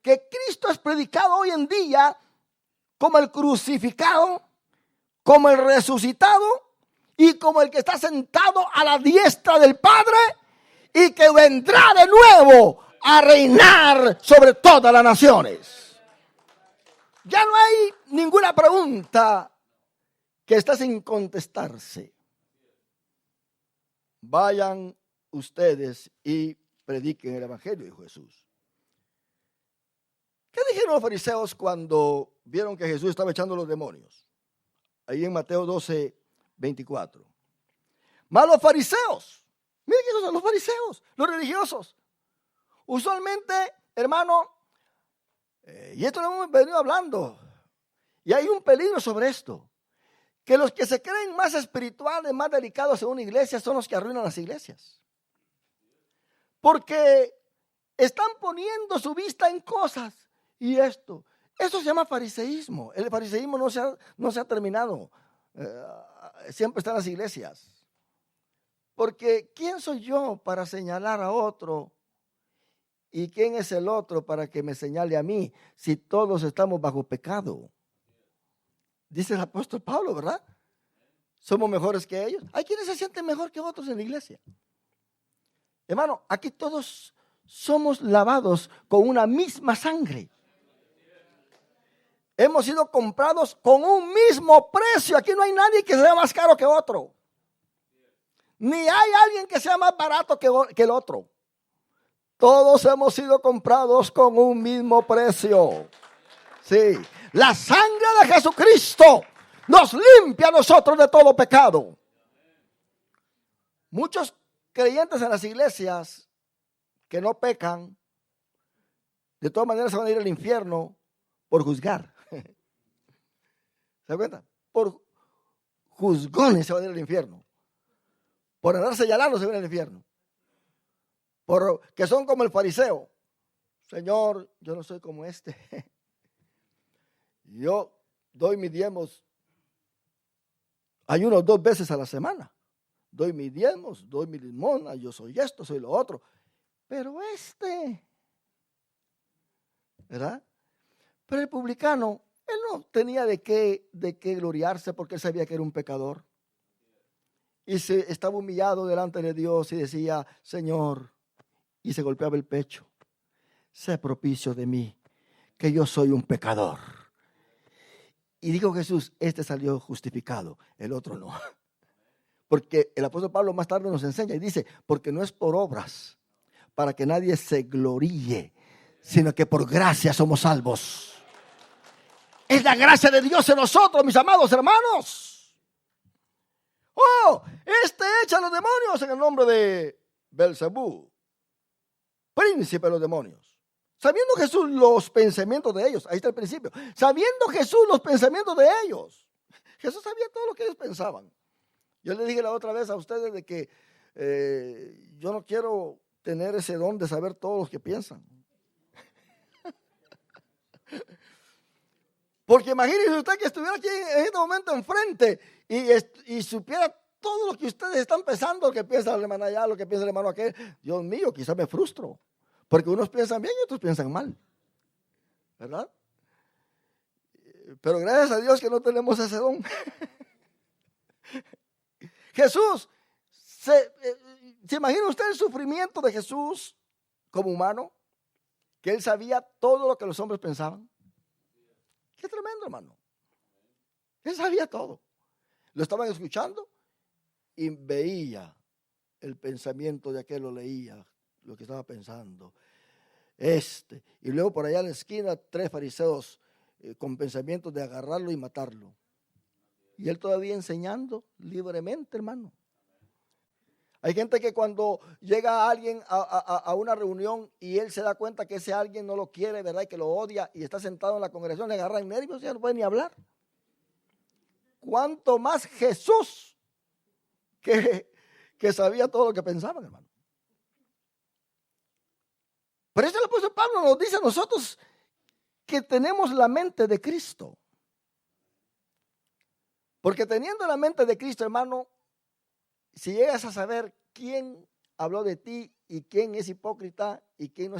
que Cristo es predicado hoy en día como el crucificado, como el resucitado y como el que está sentado a la diestra del Padre y que vendrá de nuevo a reinar sobre todas las naciones. Ya no hay ninguna pregunta que está sin contestarse. Vayan ustedes y prediquen el evangelio, dijo Jesús. ¿Qué dijeron los fariseos cuando vieron que Jesús estaba echando los demonios? Ahí en Mateo 12, 24. Mas los fariseos, miren quiénes son los fariseos, los religiosos. Usualmente, hermano, y esto lo hemos venido hablando, y hay un peligro sobre esto, que los que se creen más espirituales, más delicados en una iglesia son los que arruinan las iglesias. Porque están poniendo su vista en cosas, y eso se llama fariseísmo. El fariseísmo no se ha terminado, siempre está en las iglesias. Porque ¿quién soy yo para señalar a otro? ¿Y quién es el otro para que me señale a mí si todos estamos bajo pecado? Dice el apóstol Pablo, ¿verdad? ¿Somos mejores que ellos? Hay quienes se sienten mejor que otros en la iglesia. Hermano, aquí todos somos lavados con una misma sangre. Hemos sido comprados con un mismo precio. Aquí no hay nadie que sea más caro que otro. Ni hay alguien que sea más barato que el otro. Todos hemos sido comprados con un mismo precio. Sí, la sangre de Jesucristo nos limpia a nosotros de todo pecado. Muchos creyentes en las iglesias que no pecan, de todas maneras se van a ir al infierno por juzgar. ¿Se dan cuenta? Por juzgones se van a ir al infierno. Por andar señalando se van al infierno. Que son como el fariseo. Señor, yo no soy como este. Yo doy mis diezmos, ayuno 2 veces a la semana. Doy mis diezmos, doy mi limosna, yo soy esto, soy lo otro. Pero ¿verdad? Pero el publicano, él no tenía de qué gloriarse porque él sabía que era un pecador. Y se estaba humillado delante de Dios y decía, Señor, y se golpeaba el pecho, sé propicio de mí, que yo soy un pecador. Y dijo Jesús, este salió justificado, el otro no. Porque el apóstol Pablo más tarde nos enseña y dice, porque no es por obras, para que nadie se gloríe, sino que por gracia somos salvos. Es la gracia de Dios en nosotros, mis amados hermanos. Oh, echa los demonios en el nombre de Belzebú, príncipe de los demonios. Sabiendo Jesús los pensamientos de ellos, ahí está el principio. Sabiendo Jesús los pensamientos de ellos. Jesús sabía todo lo que ellos pensaban. Yo le dije la otra vez a ustedes de que yo no quiero tener ese don de saber todo lo que piensan. Porque imagínese usted que estuviera aquí en este momento enfrente y supiera todo lo que ustedes están pensando, lo que piensa el hermano allá, lo que piensa el hermano aquel. Dios mío, quizás me frustro. Porque unos piensan bien y otros piensan mal. ¿Verdad? Pero gracias a Dios que no tenemos ese don. Jesús, ¿se imagina usted el sufrimiento de Jesús como humano? Que él sabía todo lo que los hombres pensaban. Qué tremendo, hermano. Él sabía todo. Lo estaban escuchando y veía el pensamiento de aquel, lo leía, lo que estaba pensando. Y luego por allá en la esquina 3 fariseos con pensamientos de agarrarlo y matarlo. Y él todavía enseñando libremente, hermano. Hay gente que cuando llega alguien a una reunión y él se da cuenta que ese alguien no lo quiere, ¿verdad? Y que lo odia y está sentado en la congregación, le agarran nervios y ya no puede ni hablar. ¿Cuánto más Jesús que que sabía todo lo que pensaban, hermano. Por eso el apóstol Pablo nos dice a nosotros que tenemos la mente de Cristo. Porque teniendo la mente de Cristo, hermano, si llegas a saber quién habló de ti y quién es hipócrita y quién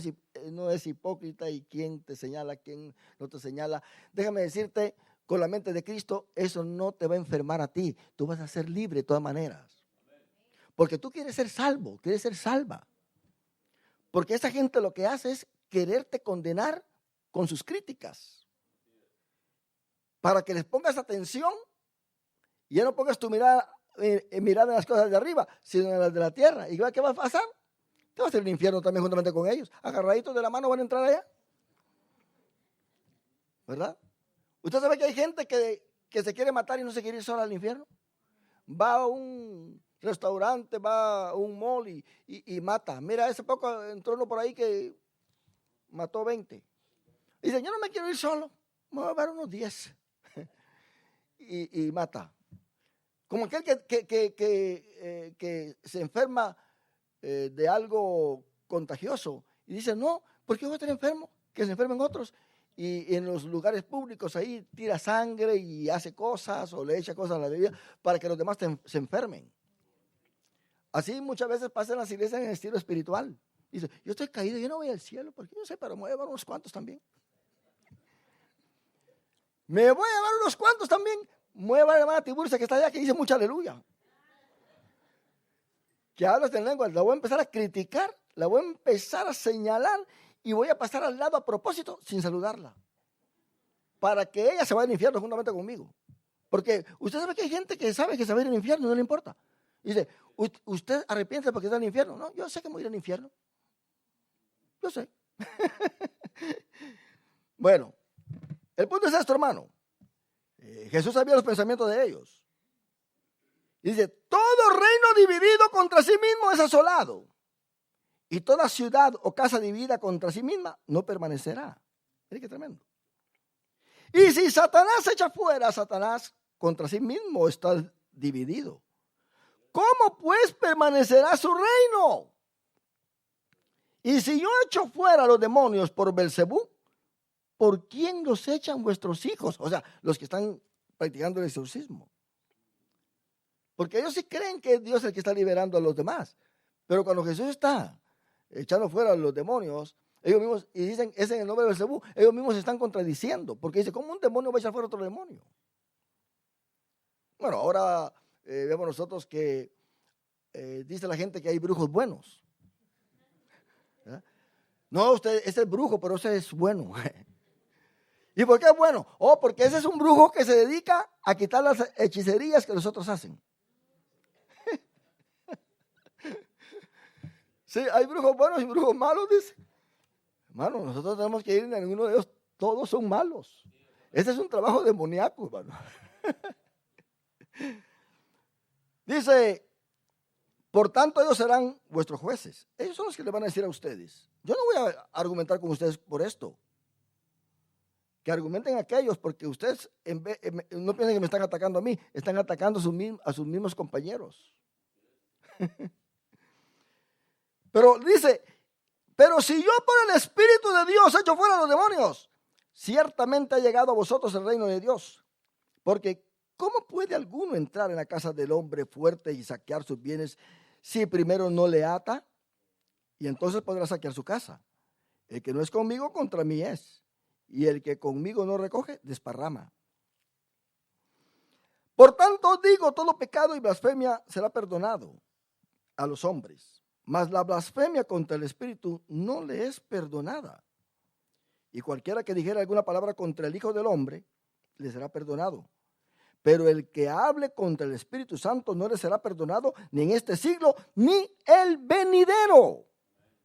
no es hipócrita y quién te señala, quién no te señala, déjame decirte, con la mente de Cristo, eso no te va a enfermar a ti. Tú vas a ser libre de todas maneras. Porque tú quieres ser salvo, quieres ser salva. Porque esa gente lo que hace es quererte condenar con sus críticas. Para que les pongas atención y ya no pongas tu mirada en las cosas de arriba, sino en las de la tierra. ¿Y qué va a pasar? Te vas a ir al infierno también juntamente con ellos. Agarraditos de la mano van a entrar allá. ¿Verdad? ¿Usted sabe que hay gente que se quiere matar y no se quiere ir sola al infierno? Va a un restaurante, va a un mall y mata. Mira, hace poco entró uno por ahí que mató 20. Y dice, yo no me quiero ir solo, me voy a llevar unos 10. y mata. Como aquel que se enferma de algo contagioso. Y dice, no, ¿por qué voy a estar enfermo? Que se enfermen otros. Y en los lugares públicos ahí tira sangre y hace cosas o le echa cosas a la bebida para que los demás se enfermen. Así muchas veces pasa en las iglesias en el estilo espiritual. Dice, yo estoy caído, yo no voy al cielo, porque yo sé, pero me voy a llevar unos cuantos también. Me voy a llevar unos cuantos también. Me voy a llevar a la hermana Tiburcia que está allá, que dice mucha aleluya. Que hablas en lengua, la voy a empezar a criticar, la voy a empezar a señalar y voy a pasar al lado a propósito sin saludarla. Para que ella se vaya al infierno juntamente conmigo. Porque usted sabe que hay gente que sabe que se va a ir al infierno, no le importa. Dice, ¿usted arrepiente porque está en el infierno? No, yo sé que me voy a ir al infierno. Yo sé. Bueno, el punto es esto, hermano. Jesús sabía los pensamientos de ellos. Dice, todo reino dividido contra sí mismo es asolado. Y toda ciudad o casa dividida contra sí misma no permanecerá. Mire qué tremendo. Y si Satanás echa fuera a Satanás, contra sí mismo está dividido. ¿Cómo pues permanecerá su reino? Y si yo echo fuera a los demonios por Belcebú, ¿por quién los echan vuestros hijos? O sea, los que están practicando el exorcismo. Porque ellos sí creen que es Dios el que está liberando a los demás. Pero cuando Jesús está echando fuera a los demonios, ellos mismos, y dicen, es en el nombre de Belcebú, ellos mismos se están contradiciendo. Porque dice, ¿cómo un demonio va a echar fuera a otro demonio? Bueno, ahora vemos nosotros que dice la gente que hay brujos buenos. ¿Verdad? No, usted es el brujo, pero ese es bueno. ¿Y por qué es bueno? Oh, porque ese es un brujo que se dedica a quitar las hechicerías que los otros hacen. Sí, hay brujos buenos y brujos malos, dice. Hermano, nosotros tenemos que ir en ninguno de ellos, todos son malos. Ese es un trabajo demoníaco, hermano. Dice, por tanto ellos serán vuestros jueces. Ellos son los que le van a decir a ustedes. Yo no voy a argumentar con ustedes por esto. Que argumenten aquellos, porque ustedes no piensen que me están atacando a mí, están atacando a sus mismos compañeros. Pero dice, pero si yo por el Espíritu de Dios echo fuera a los demonios, ciertamente ha llegado a vosotros el reino de Dios. Porque ¿cómo puede alguno entrar en la casa del hombre fuerte y saquear sus bienes si primero no le ata? Y entonces podrá saquear su casa. El que no es conmigo, contra mí es. Y el que conmigo no recoge, desparrama. Por tanto digo, todo pecado y blasfemia será perdonado a los hombres, mas la blasfemia contra el Espíritu no le es perdonada. Y cualquiera que dijera alguna palabra contra el Hijo del Hombre, le será perdonado. Pero el que hable contra el Espíritu Santo no le será perdonado ni en este siglo, ni el venidero.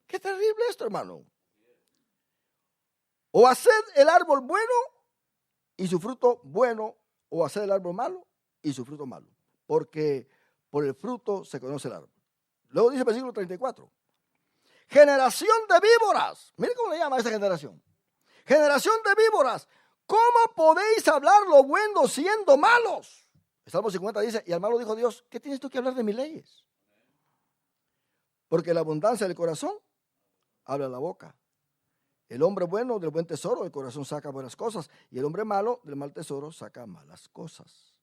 Qué terrible esto, hermano. O haced el árbol bueno y su fruto bueno, o haced el árbol malo y su fruto malo. Porque por el fruto se conoce el árbol. Luego dice el versículo 34. Generación de víboras. Miren cómo le llama a esta generación. Generación de víboras. ¿Cómo podéis hablar lo bueno siendo malos? El Salmo 50 dice, y al malo dijo Dios, ¿qué tienes tú que hablar de mis leyes? porque la abundancia del corazón habla la boca. El hombre bueno del buen tesoro del corazón saca buenas cosas, y el hombre malo del mal tesoro saca malas cosas.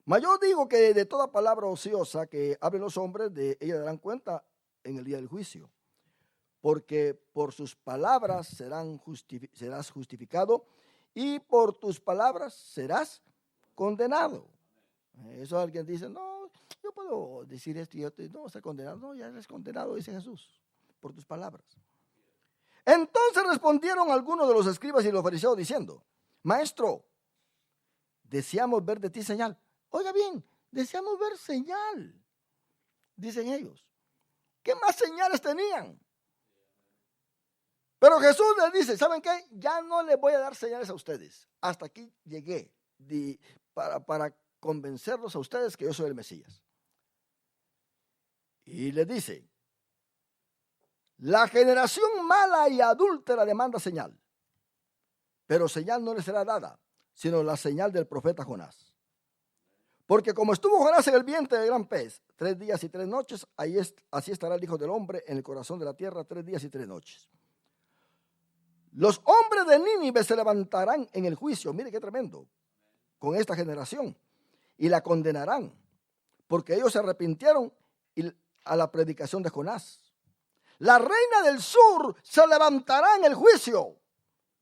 Mas yo digo que de toda palabra ociosa que hablen los hombres, de ella darán cuenta en el día del juicio. Porque por sus palabras serás justificado, y por tus palabras serás condenado. Eso alguien dice, no, yo puedo decir esto y yo no estar condenado. No, ya eres condenado, dice Jesús, por tus palabras. Entonces respondieron algunos de los escribas y los fariseos diciendo, Maestro, deseamos ver de ti señal. Oiga bien, deseamos ver señal, dicen ellos. ¿Qué más señales tenían? Pero Jesús les dice, ¿saben qué? Ya no les voy a dar señales a ustedes. Hasta aquí llegué para convencerlos a ustedes que yo soy el Mesías. Y les dice, la generación mala y adúltera demanda señal, pero señal no le será dada, sino la señal del profeta Jonás. Porque como estuvo Jonás en el vientre del gran pez 3 días y 3 noches, así estará el Hijo del Hombre en el corazón de la tierra 3 días y 3 noches. Los hombres de Nínive se levantarán en el juicio, mire qué tremendo, con esta generación, y la condenarán, porque ellos se arrepintieron a la predicación de Jonás. La reina del sur se levantará en el juicio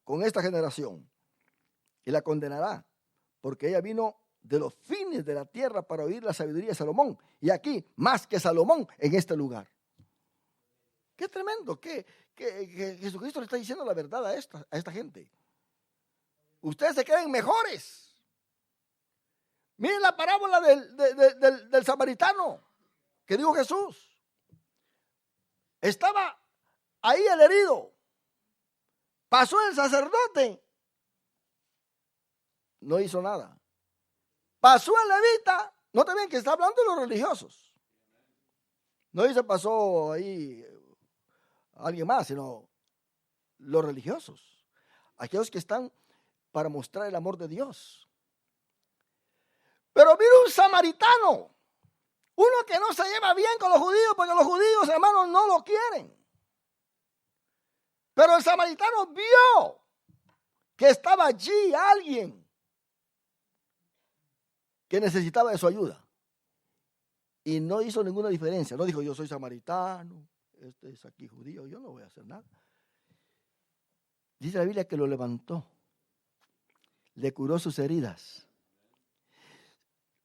con esta generación y la condenará, porque ella vino de los fines de la tierra para oír la sabiduría de Salomón, y aquí más que Salomón en este lugar. Qué tremendo, que Jesucristo le está diciendo la verdad a esta gente. Ustedes se creen mejores. Miren la parábola del samaritano que dijo Jesús. Estaba ahí el herido. Pasó el sacerdote. No hizo nada. Pasó el levita. No te ven que está hablando de los religiosos. No dice pasó ahí alguien más, sino los religiosos. Aquellos que están para mostrar el amor de Dios. Pero mira un samaritano. Uno que no se lleva bien con los judíos, porque los judíos, hermanos, no lo quieren. Pero el samaritano vio que estaba allí alguien que necesitaba de su ayuda. Y no hizo ninguna diferencia. No dijo, yo soy samaritano, este es aquí judío, yo no voy a hacer nada. Dice la Biblia que lo levantó, le curó sus heridas.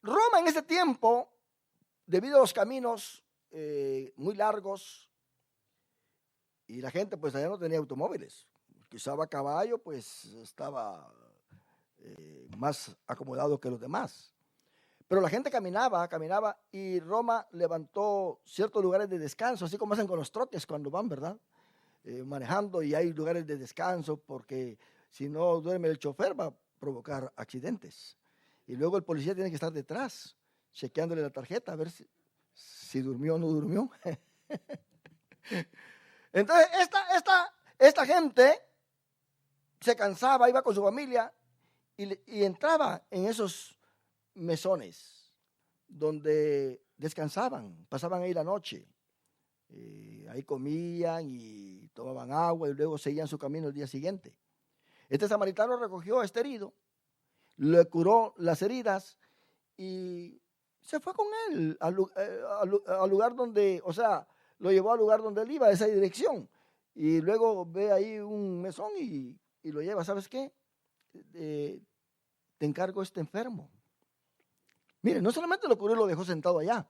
Roma en ese tiempo, debido a los caminos muy largos, y la gente pues allá no tenía automóviles, que usaba caballo, pues estaba más acomodado que los demás. Pero la gente caminaba, y Roma levantó ciertos lugares de descanso, así como hacen con los trotes cuando van, ¿verdad? Manejando, y hay lugares de descanso, porque si no duerme el chofer va a provocar accidentes. Y luego el policía tiene que estar detrás, chequeándole la tarjeta, a ver si durmió o no durmió. Entonces, esta gente se cansaba, iba con su familia y entraba en esos mesones donde descansaban, pasaban ahí la noche. Ahí comían y tomaban agua y luego seguían su camino el día siguiente. Este samaritano recogió a este herido, le curó las heridas y se fue con él al lugar donde, o sea, lo llevó al lugar donde él iba, a esa dirección. Y luego ve ahí un mesón y lo lleva. ¿Sabes qué? Te encargo este enfermo. Mire, no solamente lo curó y lo dejó sentado allá,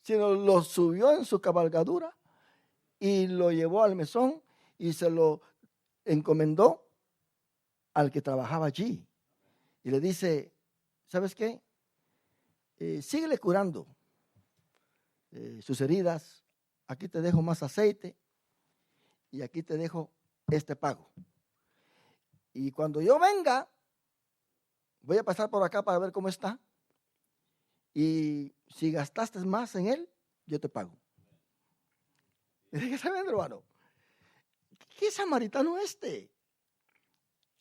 sino lo subió en su cabalgadura y lo llevó al mesón y se lo encomendó al que trabajaba allí. Y le dice, ¿sabes qué? Síguele curando sus heridas. Aquí te dejo más aceite y aquí te dejo este pago. Y cuando yo venga, voy a pasar por acá para ver cómo está. Y si gastaste más en él, yo te pago. ¿Qué saben, hermano? ¿Qué samaritano este?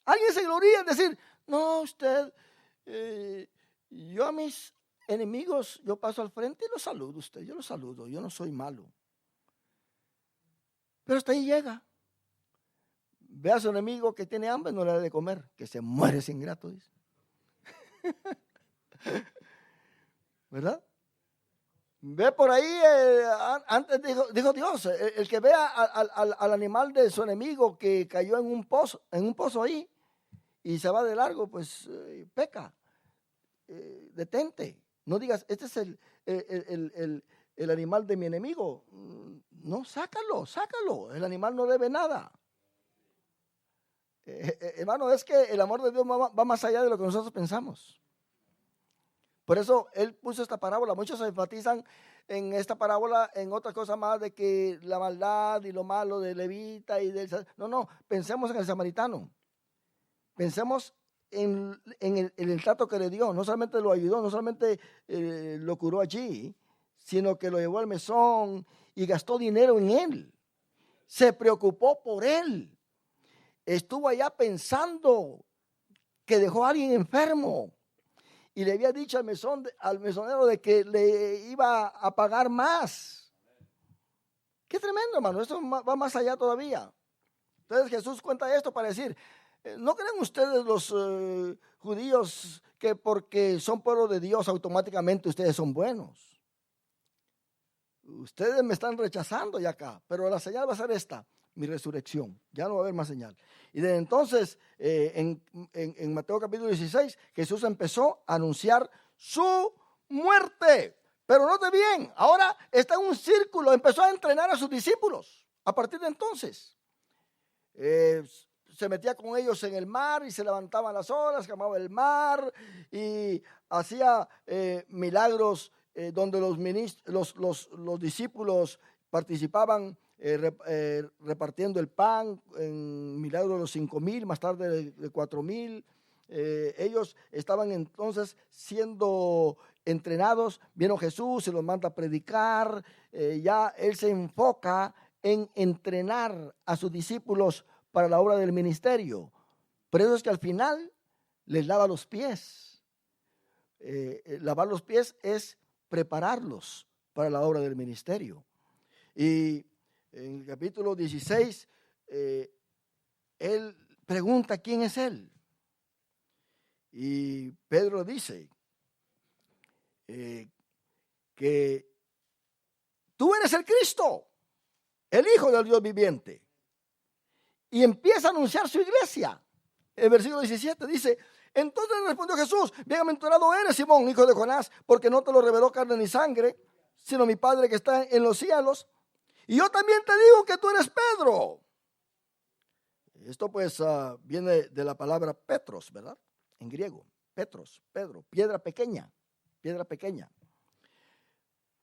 Alguien se gloría en decir, no, usted, yo a mis enemigos, yo paso al frente y los saludo a usted. Yo los saludo, yo no soy malo. Pero hasta ahí llega. Ve a su enemigo que tiene hambre, no le da de comer, que se muere ese ingrato, dice. ¿Verdad? Ve por ahí, antes dijo Dios, el que vea al animal de su enemigo que cayó en un pozo ahí y se va de largo, pues peca. Detente. No digas, este es el animal de mi enemigo. No, sácalo. El animal no debe nada. Hermano, es que el amor de Dios va más allá de lo que nosotros pensamos. Por eso él puso esta parábola. Muchos se enfatizan en esta parábola en otras cosas más de que la maldad y lo malo de Levita y del... No, pensemos en el samaritano. Pensemos en el trato que le dio. No solamente lo ayudó, no solamente lo curó allí, sino que lo llevó al mesón y gastó dinero en él. Se preocupó por él. Estuvo allá pensando que dejó a alguien enfermo y le había dicho al mesonero de que le iba a pagar más. Qué tremendo, hermano. Esto va más allá todavía. Entonces Jesús cuenta esto para decir, ¿no creen ustedes los judíos que porque son pueblo de Dios automáticamente ustedes son buenos? Ustedes me están rechazando ya acá, pero la señal va a ser esta, mi resurrección. Ya no va a haber más señal. Y desde entonces, en Mateo capítulo 16, Jesús empezó a anunciar su muerte. Pero note bien, ahora está en un círculo, empezó a entrenar a sus discípulos. A partir de entonces, se metía con ellos en el mar y se levantaban las olas, calmaba el mar y hacía milagros donde los discípulos participaban repartiendo el pan, en milagro de los 5,000, más tarde de 4,000. Ellos estaban entonces siendo entrenados. Vieron Jesús, se los manda a predicar. Ya él se enfoca en entrenar a sus discípulos para la obra del ministerio. Por eso es que al final les lava los pies. Lavar los pies es prepararlos para la obra del ministerio. Y en el capítulo 16, él pregunta quién es él. Y Pedro dice que tú eres el Cristo, el Hijo del Dios viviente. Y empieza a anunciar su iglesia. El versículo 17 dice, entonces respondió Jesús, bienaventurado eres, Simón, hijo de Jonás, porque no te lo reveló carne ni sangre, sino mi Padre que está en los cielos. Y yo también te digo que tú eres Pedro. Esto pues viene de la palabra Petros, ¿verdad? En griego, Petros, Pedro, piedra pequeña.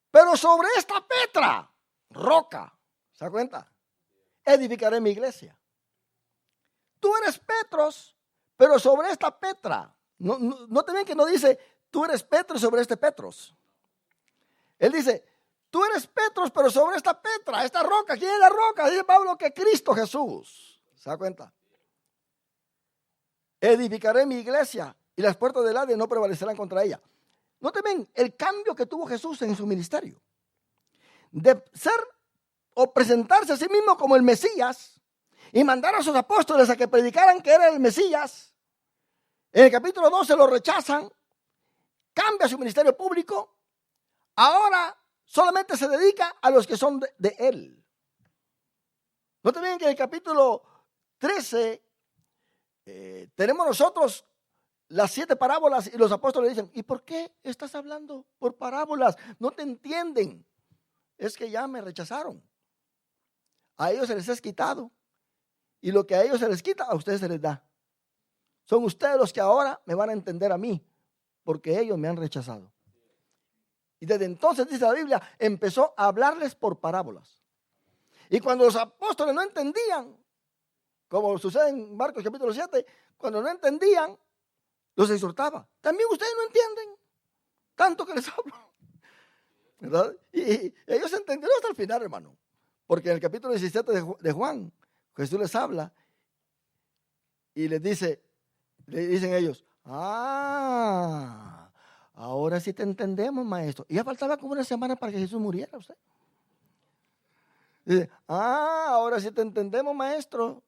Pero sobre esta Petra, roca, ¿se da cuenta? Edificaré mi iglesia. Tú eres Petros, pero sobre esta Petra. No te ven que no dice, tú eres Petros sobre este Petros. Él dice, tú eres Petros, pero sobre esta Petra, esta roca. ¿Quién es la roca? Dice Pablo que Cristo Jesús. ¿Se da cuenta? Edificaré mi iglesia y las puertas del Hades no prevalecerán contra ella. ¿No te ven el cambio que tuvo Jesús en su ministerio? De ser o presentarse a sí mismo como el Mesías y mandar a sus apóstoles a que predicaran que era el Mesías. En el capítulo 12 lo rechazan, cambia su ministerio público. Ahora solamente se dedica a los que son de él. ¿No te ven que en el capítulo 13 tenemos nosotros las 7 parábolas y los apóstoles dicen, ¿y por qué estás hablando por parábolas? No te entienden. Es que ya me rechazaron. A ellos se les es quitado. Y lo que a ellos se les quita, a ustedes se les da. Son ustedes los que ahora me van a entender a mí, porque ellos me han rechazado. Y desde entonces, dice la Biblia, empezó a hablarles por parábolas. Y cuando los apóstoles no entendían, como sucede en Marcos capítulo 7, cuando no entendían, los exhortaba. También ustedes no entienden, tanto que les hablo. ¿Verdad? Y ellos entendieron hasta el final, hermano. Porque en el capítulo 17 de Juan, Jesús les habla y les dice, le dicen ellos, ahora sí te entendemos, maestro. Y ya faltaba como una semana para que Jesús muriera, usted. Dice, ahora sí te entendemos, maestro.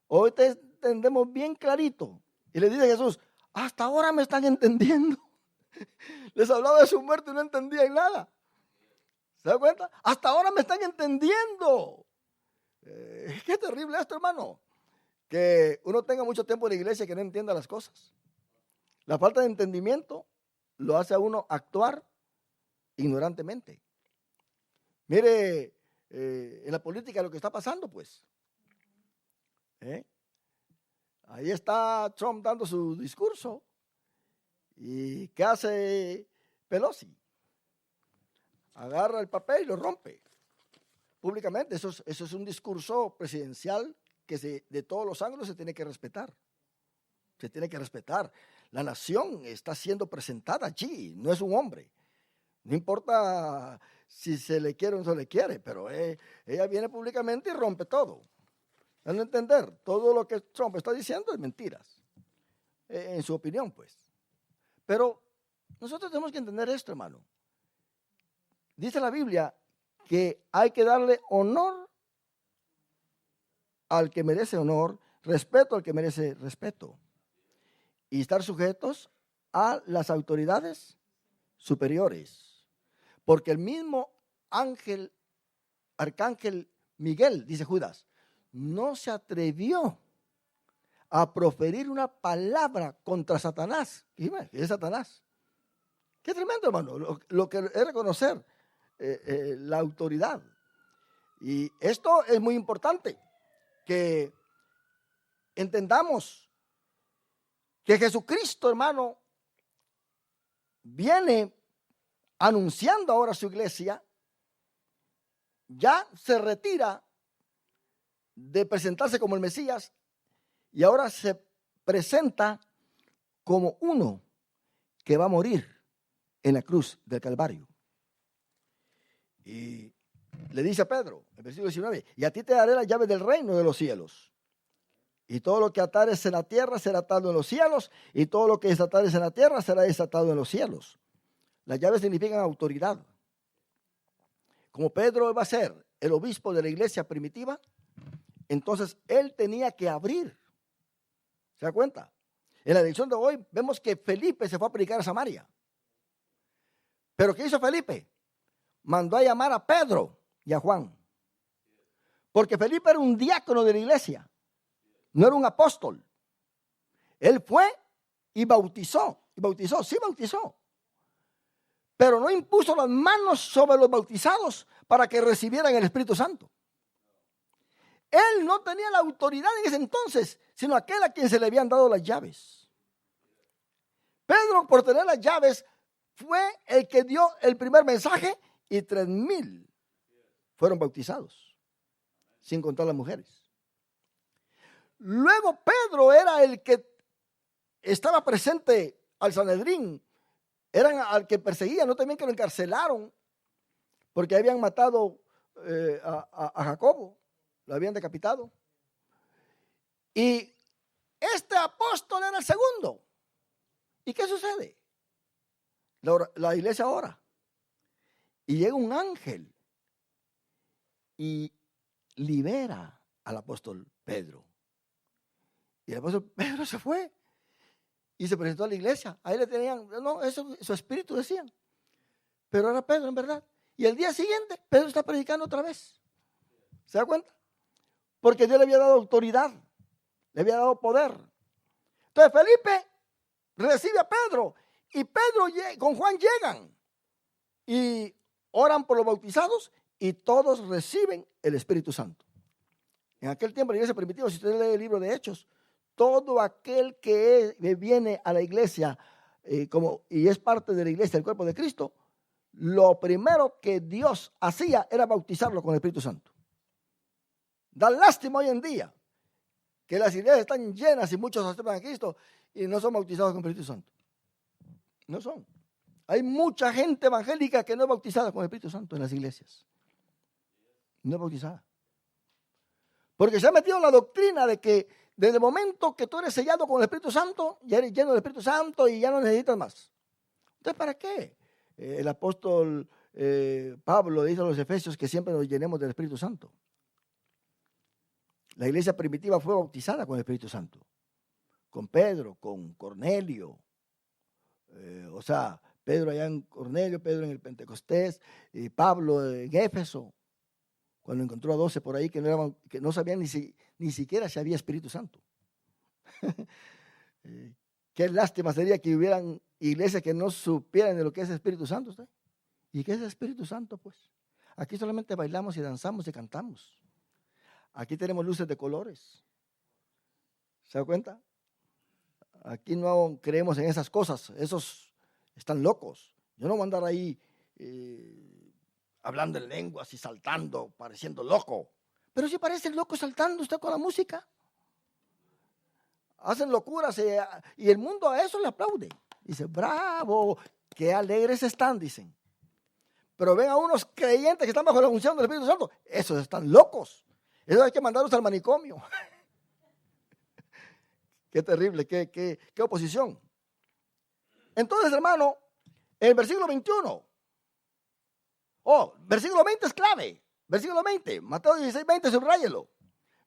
Hoy te entendemos bien clarito. Y le dice Jesús, hasta ahora me están entendiendo. Les hablaba de su muerte y no entendían nada. ¿Se da cuenta? Hasta ahora me están entendiendo. Qué terrible esto, hermano. Que uno tenga mucho tiempo en la iglesia y que no entienda las cosas. La falta de entendimiento lo hace a uno actuar ignorantemente. Mire, en la política lo que está pasando, pues. Ahí está Trump dando su discurso. ¿Y qué hace Pelosi? Agarra el papel y lo rompe públicamente. Eso es un discurso presidencial que de todos los ángulos se tiene que respetar. Se tiene que respetar. La nación está siendo presentada allí, no es un hombre. No importa si se le quiere o no se le quiere, pero ella viene públicamente y rompe todo. ¿Dan a entender? Todo lo que Trump está diciendo es mentiras, en su opinión, pues. Pero nosotros tenemos que entender esto, hermano. Dice la Biblia que hay que darle honor al que merece honor, respeto al que merece respeto, y estar sujetos a las autoridades superiores. Porque el mismo arcángel Miguel, dice Judas, no se atrevió a proferir una palabra contra Satanás. ¿Qué es Satanás? Qué tremendo, hermano, lo que es reconocer la autoridad. Y esto es muy importante, que entendamos que Jesucristo, hermano, viene anunciando ahora a su iglesia, ya se retira de presentarse como el Mesías y ahora se presenta como uno que va a morir en la cruz del Calvario. Y le dice a Pedro, en el versículo 19, y a ti te daré las llaves del reino de los cielos. Y todo lo que atares en la tierra será atado en los cielos, y todo lo que desatares en la tierra será desatado en los cielos. Las llaves significan autoridad. Como Pedro iba a ser el obispo de la iglesia primitiva, entonces él tenía que abrir. ¿Se da cuenta? En la edición de hoy vemos que Felipe se fue a predicar a Samaria. ¿Pero qué hizo Felipe? Mandó a llamar a Pedro y a Juan. Porque Felipe era un diácono de la iglesia. No era un apóstol. Él fue y bautizó. Sí bautizó. Pero no impuso las manos sobre los bautizados para que recibieran el Espíritu Santo. Él no tenía la autoridad en ese entonces, sino aquel a quien se le habían dado las llaves. Pedro, por tener las llaves, fue el que dio el primer mensaje y 3,000 fueron bautizados, sin contar las mujeres. Luego Pedro era el que estaba presente al Sanedrín, eran al que perseguían, no también que lo encarcelaron, porque habían matado a Jacobo, lo habían decapitado. Y este apóstol era el segundo. ¿Y qué sucede? La iglesia ora. Y llega un ángel y libera al apóstol Pedro. Y el apóstol Pedro se fue y se presentó a la iglesia. Ahí le tenían, no, eso su espíritu decían. Pero era Pedro en verdad. Y el día siguiente Pedro está predicando otra vez. ¿Se da cuenta? Porque Dios le había dado autoridad, le había dado poder. Entonces Felipe recibe a Pedro y Pedro con Juan llegan y oran por los bautizados y todos reciben el Espíritu Santo. En aquel tiempo la iglesia primitiva, si usted lee el libro de Hechos, todo aquel que viene a la iglesia y es parte de la iglesia, del cuerpo de Cristo, lo primero que Dios hacía era bautizarlo con el Espíritu Santo. Da lástima hoy en día que las iglesias están llenas y muchos aceptan a Cristo y no son bautizados con el Espíritu Santo. No son. Hay mucha gente evangélica que no es bautizada con el Espíritu Santo en las iglesias. No es bautizada. Porque se ha metido en la doctrina de que desde el momento que tú eres sellado con el Espíritu Santo, ya eres lleno del Espíritu Santo y ya no necesitas más. Entonces, ¿para qué? El apóstol Pablo dice a los Efesios que siempre nos llenemos del Espíritu Santo. La iglesia primitiva fue bautizada con el Espíritu Santo. Con Pedro, con Cornelio. Pedro allá en Cornelio, Pedro en el Pentecostés, y Pablo en Éfeso, cuando encontró a 12 por ahí que no sabían ni siquiera si había Espíritu Santo. Qué lástima sería que hubieran iglesias que no supieran de lo que es Espíritu Santo. ¿Usted? ¿Y qué es el Espíritu Santo? Pues aquí solamente bailamos y danzamos y cantamos. Aquí tenemos luces de colores. ¿Se da cuenta? Aquí no creemos en esas cosas. Esos están locos. Yo no voy a andar ahí hablando en lenguas y saltando, pareciendo loco. Pero si parece loco saltando usted con la música. Hacen locuras y el mundo a eso le aplaude. Dice, bravo, qué alegres están, dicen. Pero ven a unos creyentes que están bajo la unción del Espíritu Santo. Esos están locos. Eso hay que mandarlos al manicomio. Qué terrible, qué oposición. Entonces, hermano, el versículo 21. Versículo 20 es clave. Versículo 20, Mateo 16, 20, subráyelo.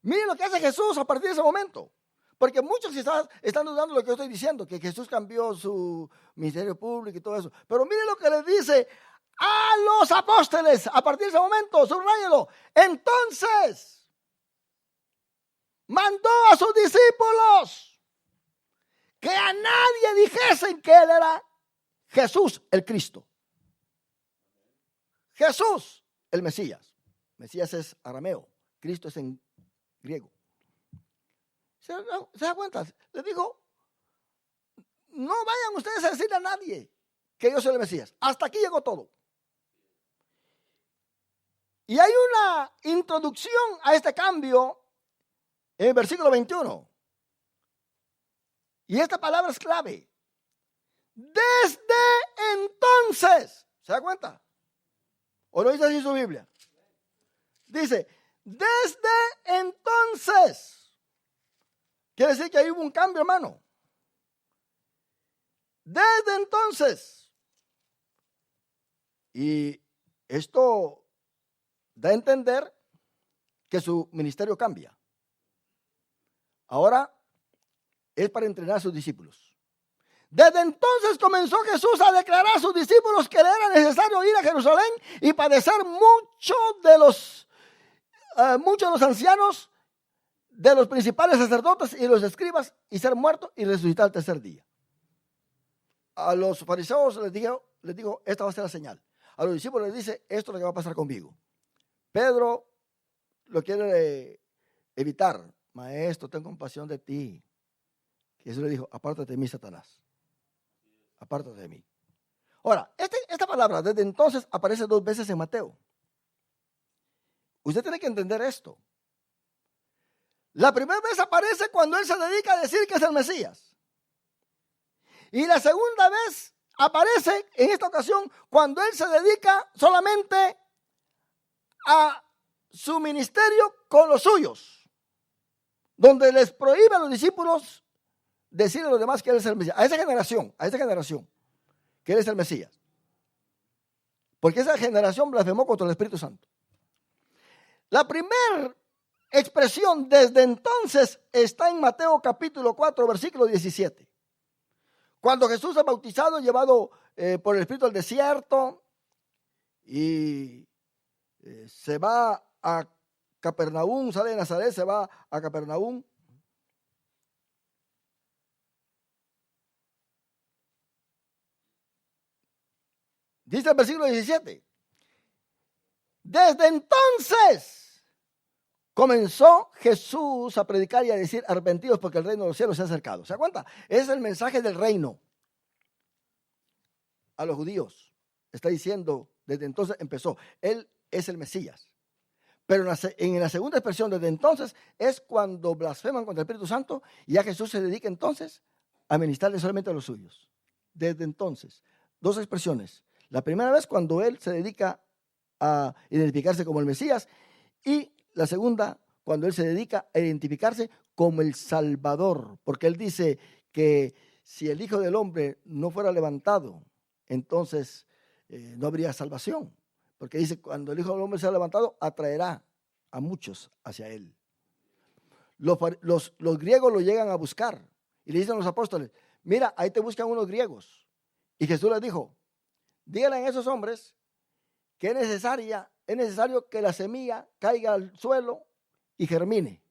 Miren lo que hace Jesús a partir de ese momento. Porque muchos están dudando de lo que yo estoy diciendo, que Jesús cambió su ministerio público y todo eso. Pero miren lo que les dice a los apóstoles a partir de ese momento, subráyelo. Entonces, mandó a sus discípulos que a nadie dijesen que él era Jesús el Cristo. Jesús el Mesías. Mesías es arameo, Cristo es en griego. ¿Se da cuenta? Les digo, no vayan ustedes a decirle a nadie que yo soy el Mesías. Hasta aquí llegó todo. Y hay una introducción a este cambio en el versículo 21. Y esta palabra es clave. Desde entonces, ¿se da cuenta? ¿O lo dice así su Biblia? Dice, desde entonces. Quiere decir que ahí hubo un cambio, hermano. Desde entonces. Y esto da a entender que su ministerio cambia. Ahora es para entrenar a sus discípulos. Desde entonces comenzó Jesús a declarar a sus discípulos que le era necesario ir a Jerusalén y padecer muchos de los ancianos, de los principales sacerdotes y los escribas, y ser muerto y resucitar al tercer día. A los fariseos les digo, esta va a ser la señal. A los discípulos les dice, esto es lo que va a pasar conmigo. Pedro lo quiere evitar. Maestro, ten compasión de ti. Jesús le dijo, apártate de mí, Satanás. Apártate de mí. Ahora, esta palabra desde entonces aparece 2 veces en Mateo. Usted tiene que entender esto. La primera vez aparece cuando él se dedica a decir que es el Mesías. Y la segunda vez aparece en esta ocasión cuando él se dedica solamente a su ministerio con los suyos, donde les prohíbe a los discípulos decirle a los demás que él es el Mesías. A esa generación, que él es el Mesías. Porque esa generación blasfemó contra el Espíritu Santo. La primera expresión desde entonces está en Mateo capítulo 4, versículo 17. Cuando Jesús es bautizado, llevado por el Espíritu al desierto y se va a Capernaum, sale de Nazaret, se va a Capernaum. Dice el versículo 17. Desde entonces comenzó Jesús a predicar y a decir, arrepentidos porque el reino de los cielos se ha acercado. ¿Se da cuenta? Ese es el mensaje del reino a los judíos. Está diciendo, desde entonces empezó. Él es el Mesías. Pero en la segunda expresión, desde entonces, es cuando blasfeman contra el Espíritu Santo y ya Jesús se dedica entonces a ministrarle solamente a los suyos. Desde entonces. 2 expresiones. La primera vez cuando él se dedica a identificarse como el Mesías, y la segunda cuando él se dedica a identificarse como el Salvador, porque él dice que si el Hijo del Hombre no fuera levantado, entonces no habría salvación. Porque dice, cuando el Hijo del Hombre sea levantado, atraerá a muchos hacia él. Los griegos lo llegan a buscar y le dicen a los apóstoles, mira, ahí te buscan unos griegos. Y Jesús les dijo, díganle a esos hombres que es necesario que la semilla caiga al suelo y germine.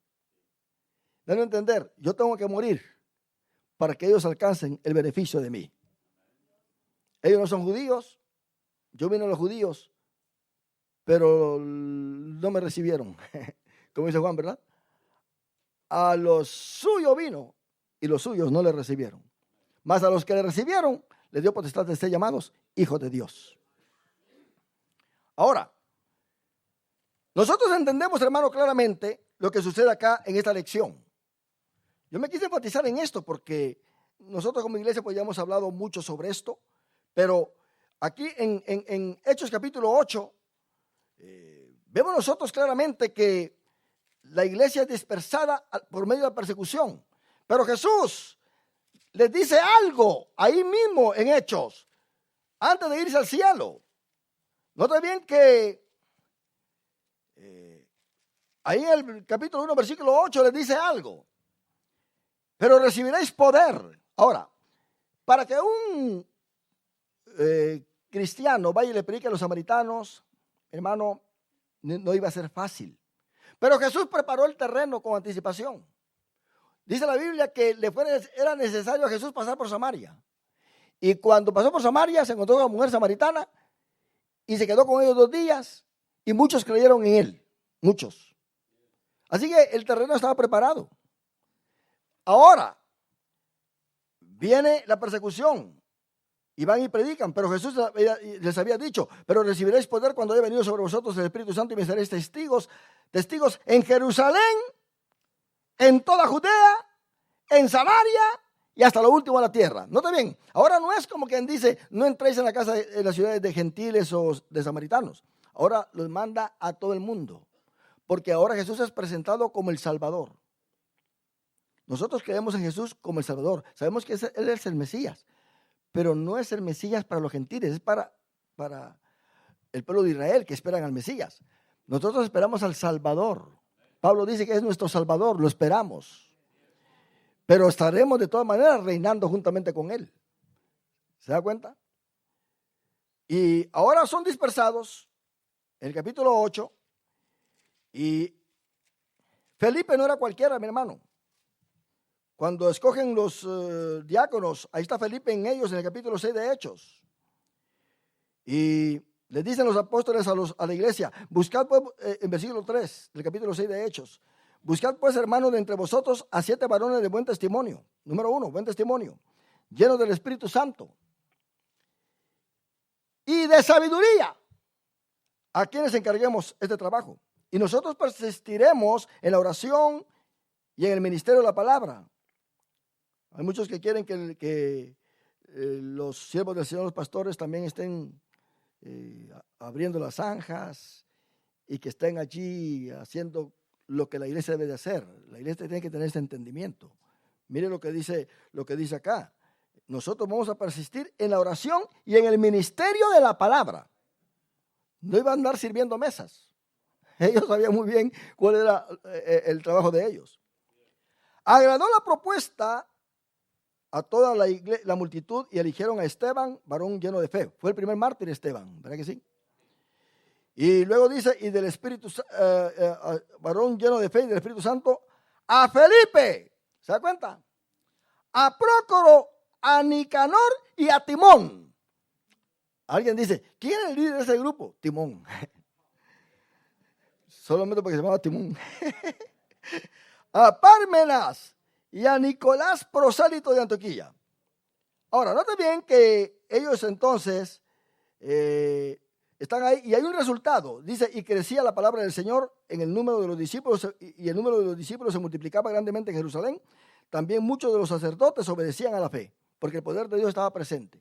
Deben entender, yo tengo que morir para que ellos alcancen el beneficio de mí. Ellos no son judíos, yo vine a los judíos, pero no me recibieron, como dice Juan, ¿verdad? A los suyos vino y los suyos no le recibieron. Mas a los que le recibieron, les dio potestad de ser llamados hijos de Dios. Ahora, nosotros entendemos, hermano, claramente lo que sucede acá en esta lección. Yo me quise enfatizar en esto porque nosotros como iglesia pues ya hemos hablado mucho sobre esto, pero aquí en Hechos capítulo 8, vemos nosotros claramente que la iglesia es dispersada por medio de la persecución. Pero Jesús les dice algo ahí mismo en Hechos, antes de irse al cielo. Nota bien que ahí en el capítulo 1, versículo 8, les dice algo. Pero recibiréis poder. Ahora, para que un cristiano vaya y le predique a los samaritanos, hermano, no iba a ser fácil. Pero Jesús preparó el terreno con anticipación. Dice la Biblia que era necesario a Jesús pasar por Samaria. Y cuando pasó por Samaria se encontró con una mujer samaritana y se quedó con ellos 2 días y muchos creyeron en él. Muchos. Así que el terreno estaba preparado. Ahora viene la persecución y van y predican, pero Jesús les había dicho, pero recibiréis poder cuando haya venido sobre vosotros el Espíritu Santo y me seréis testigos en Jerusalén, en toda Judea, en Samaria y hasta lo último de la tierra. Nota bien, ahora no es como quien dice, no entréis en la casa de las ciudades de gentiles o de samaritanos. Ahora los manda a todo el mundo, porque ahora Jesús es presentado como el Salvador. Nosotros creemos en Jesús como el Salvador. Sabemos que Él es el Mesías, pero no es el Mesías para los gentiles, es para el pueblo de Israel que esperan al Mesías. Nosotros esperamos al Salvador. Pablo dice que es nuestro Salvador, lo esperamos. Pero estaremos de todas maneras reinando juntamente con Él. ¿Se da cuenta? Y ahora son dispersados en el capítulo 8 y Felipe no era cualquiera, mi hermano. Cuando escogen los diáconos, ahí está Felipe en ellos en el capítulo 6 de Hechos. Y les dicen los apóstoles a la iglesia, buscad pues, en versículo 3 del capítulo 6 de Hechos, buscad pues hermanos de entre vosotros a 7 varones de buen testimonio. Número 1, buen testimonio, llenos del Espíritu Santo y de sabiduría, a quienes encarguemos este trabajo. Y nosotros persistiremos en la oración y en el ministerio de la palabra. Hay muchos que quieren que los siervos del Señor, los pastores, también estén abriendo las zanjas y que estén allí haciendo lo que la iglesia debe de hacer. La iglesia tiene que tener ese entendimiento. Mire lo que dice acá. Nosotros vamos a persistir en la oración y en el ministerio de la palabra. No iban a andar sirviendo mesas. Ellos sabían muy bien cuál era el trabajo de ellos. Agradó la propuesta a toda la multitud y eligieron a Esteban, varón lleno de fe. Fue el primer mártir Esteban, ¿verdad que sí? Y luego dice, y del Espíritu, varón lleno de fe y del Espíritu Santo, a Felipe, ¿se da cuenta? A Prócoro, a Nicanor y a Timón. Alguien dice, ¿quién es el líder de ese grupo? Timón. Solamente porque se llamaba Timón. A Pármenas y a Nicolás prosélito de Antioquía. Ahora, note bien que ellos entonces están ahí y hay un resultado. Dice, y crecía la palabra del Señor en el número de los discípulos y el número de los discípulos se multiplicaba grandemente en Jerusalén. También muchos de los sacerdotes obedecían a la fe, porque el poder de Dios estaba presente.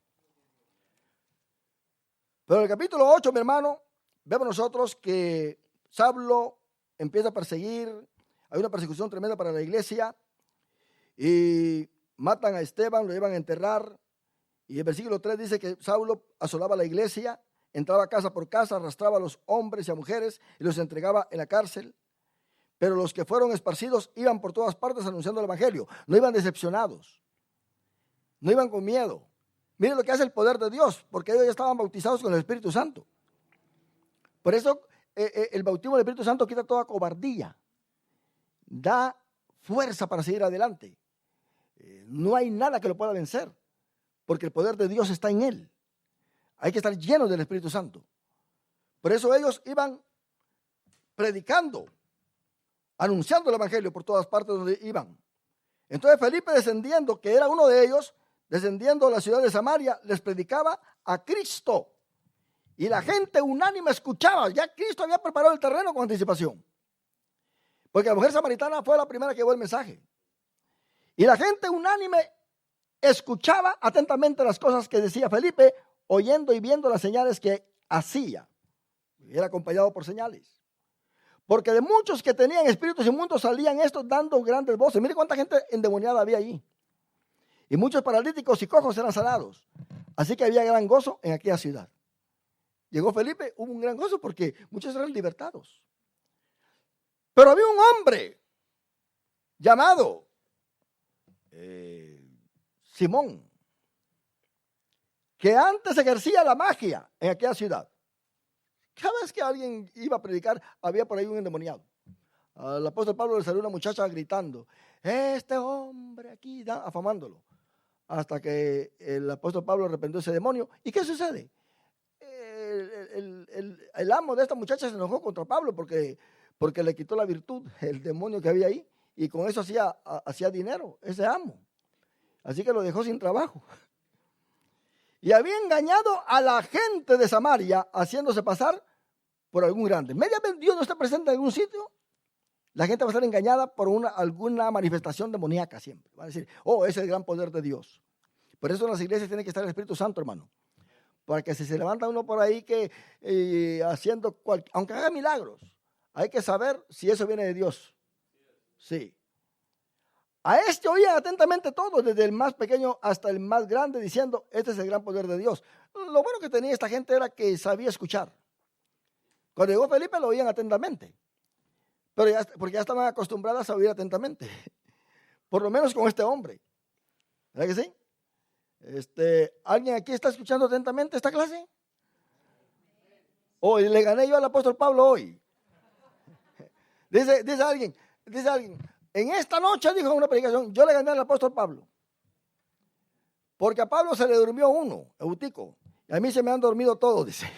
Pero en el capítulo 8, mi hermano, vemos nosotros que Saulo empieza a perseguir, hay una persecución tremenda para la iglesia y matan a Esteban, lo llevan a enterrar Y el versículo 3 dice que Saulo asolaba la iglesia, entraba casa por casa, arrastraba a los hombres y a mujeres y los entregaba en la cárcel. Pero los que fueron esparcidos iban por todas partes anunciando el evangelio. No iban decepcionados, no iban con miedo. Miren lo que hace el poder de Dios, porque ellos ya estaban bautizados con el Espíritu Santo. Por eso el bautismo del Espíritu Santo quita toda cobardía, da fuerza para seguir adelante. No hay nada que lo pueda vencer, porque el poder de Dios está en él. Hay que estar llenos del Espíritu Santo. Por eso ellos iban predicando, anunciando el evangelio por todas partes donde iban. Entonces Felipe, descendiendo, que era uno de ellos, descendiendo a la ciudad de Samaria, les predicaba a Cristo. Y la gente unánime escuchaba. Ya Cristo había preparado el terreno con anticipación, porque la mujer samaritana fue la primera que llevó el mensaje. Y la gente unánime escuchaba atentamente las cosas que decía Felipe, oyendo y viendo las señales que hacía. Era acompañado por señales. Porque de muchos que tenían espíritus inmundos salían estos dando grandes voces. Mire cuánta gente endemoniada había allí. Y muchos paralíticos y cojos eran sanados. Así que había gran gozo en aquella ciudad. Llegó Felipe, hubo un gran gozo porque muchos eran libertados. Pero había un hombre llamado Simón, que antes ejercía la magia en aquella ciudad. Cada vez que alguien iba a predicar, había por ahí un endemoniado. Al apóstol Pablo le salió una muchacha gritando, este hombre aquí, afamándolo. Hasta que el apóstol Pablo arrepintió ese demonio. ¿Y qué sucede? El amo de esta muchacha se enojó contra Pablo porque le quitó la virtud, el demonio que había ahí, y con eso hacía dinero, ese amo. Así que lo dejó sin trabajo. Y había engañado a la gente de Samaria, haciéndose pasar por algún grande. Media vez Dios no está presente en algún sitio, la gente va a estar engañada por alguna manifestación demoníaca siempre. Va a decir, oh, ese es el gran poder de Dios. Por eso en las iglesias tiene que estar el Espíritu Santo, hermano. Para que si se levanta uno por ahí que haciendo, aunque haga milagros, hay que saber si eso viene de Dios. Sí. A este oían atentamente todos, desde el más pequeño hasta el más grande, diciendo, este es el gran poder de Dios. Lo bueno que tenía esta gente era que sabía escuchar. Cuando llegó Felipe lo oían atentamente, porque ya estaban acostumbradas a oír atentamente. Por lo menos con este hombre. ¿Verdad que sí? ¿Alguien aquí está escuchando atentamente esta clase? Hoy le gané yo al apóstol Pablo hoy. Dice alguien, en esta noche, dijo en una predicación, yo le gané al apóstol Pablo. Porque a Pablo se le durmió uno, Eutico, y a mí se me han dormido todos, dice.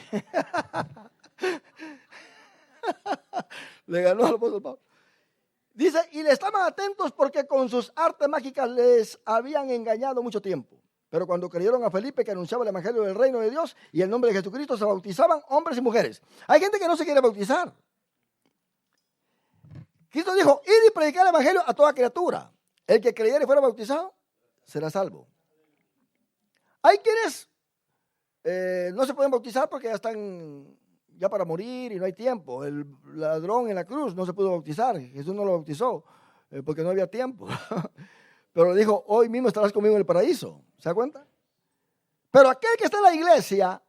Le ganó al apóstol Pablo. Dice, y le estaban atentos porque con sus artes mágicas les habían engañado mucho tiempo. Pero cuando creyeron a Felipe que anunciaba el evangelio del reino de Dios y el nombre de Jesucristo, se bautizaban hombres y mujeres. Hay gente que no se quiere bautizar. Cristo dijo, id y predicar el evangelio a toda criatura. El que creyere y fuera bautizado, será salvo. Hay quienes no se pueden bautizar porque ya están para morir y no hay tiempo. El ladrón en la cruz no se pudo bautizar. Jesús no lo bautizó porque no había tiempo. Pero dijo, hoy mismo estarás conmigo en el paraíso. ¿Se da cuenta? Pero aquel que está en la iglesia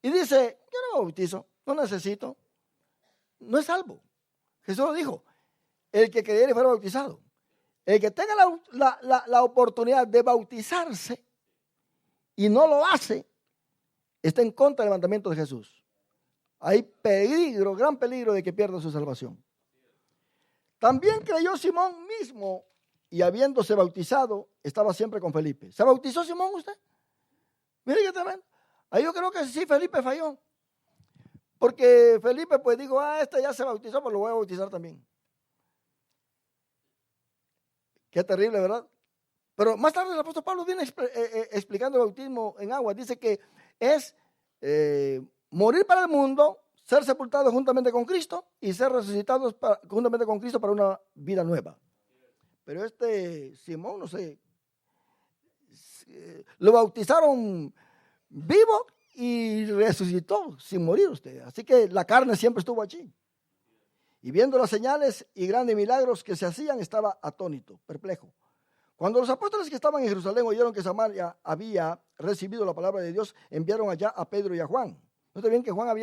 y dice, yo no me bautizo, no necesito, no es salvo. Jesús lo dijo, el que creyere y fuera bautizado. El que tenga la oportunidad de bautizarse y no lo hace, está en contra del mandamiento de Jesús. Hay peligro, gran peligro de que pierda su salvación. También creyó Simón mismo y habiéndose bautizado, estaba siempre con Felipe. ¿Se bautizó Simón usted? Mire qué tremendo. Ahí yo creo que sí, Felipe falló. Porque Felipe pues dijo, este ya se bautizó, pues lo voy a bautizar también. Qué terrible, ¿verdad? Pero más tarde el apóstol Pablo viene explicando el bautismo en agua. Dice que es morir para el mundo, ser sepultados juntamente con Cristo y ser resucitados juntamente con Cristo para una vida nueva. Pero Simón, no sé, lo bautizaron vivo y resucitó sin morir usted. Así que la carne siempre estuvo allí. Y viendo las señales y grandes milagros que se hacían, estaba atónito, perplejo. Cuando los apóstoles que estaban en Jerusalén oyeron que Samaria había recibido la palabra de Dios, enviaron allá a Pedro y a Juan. ¿No está bien que Juan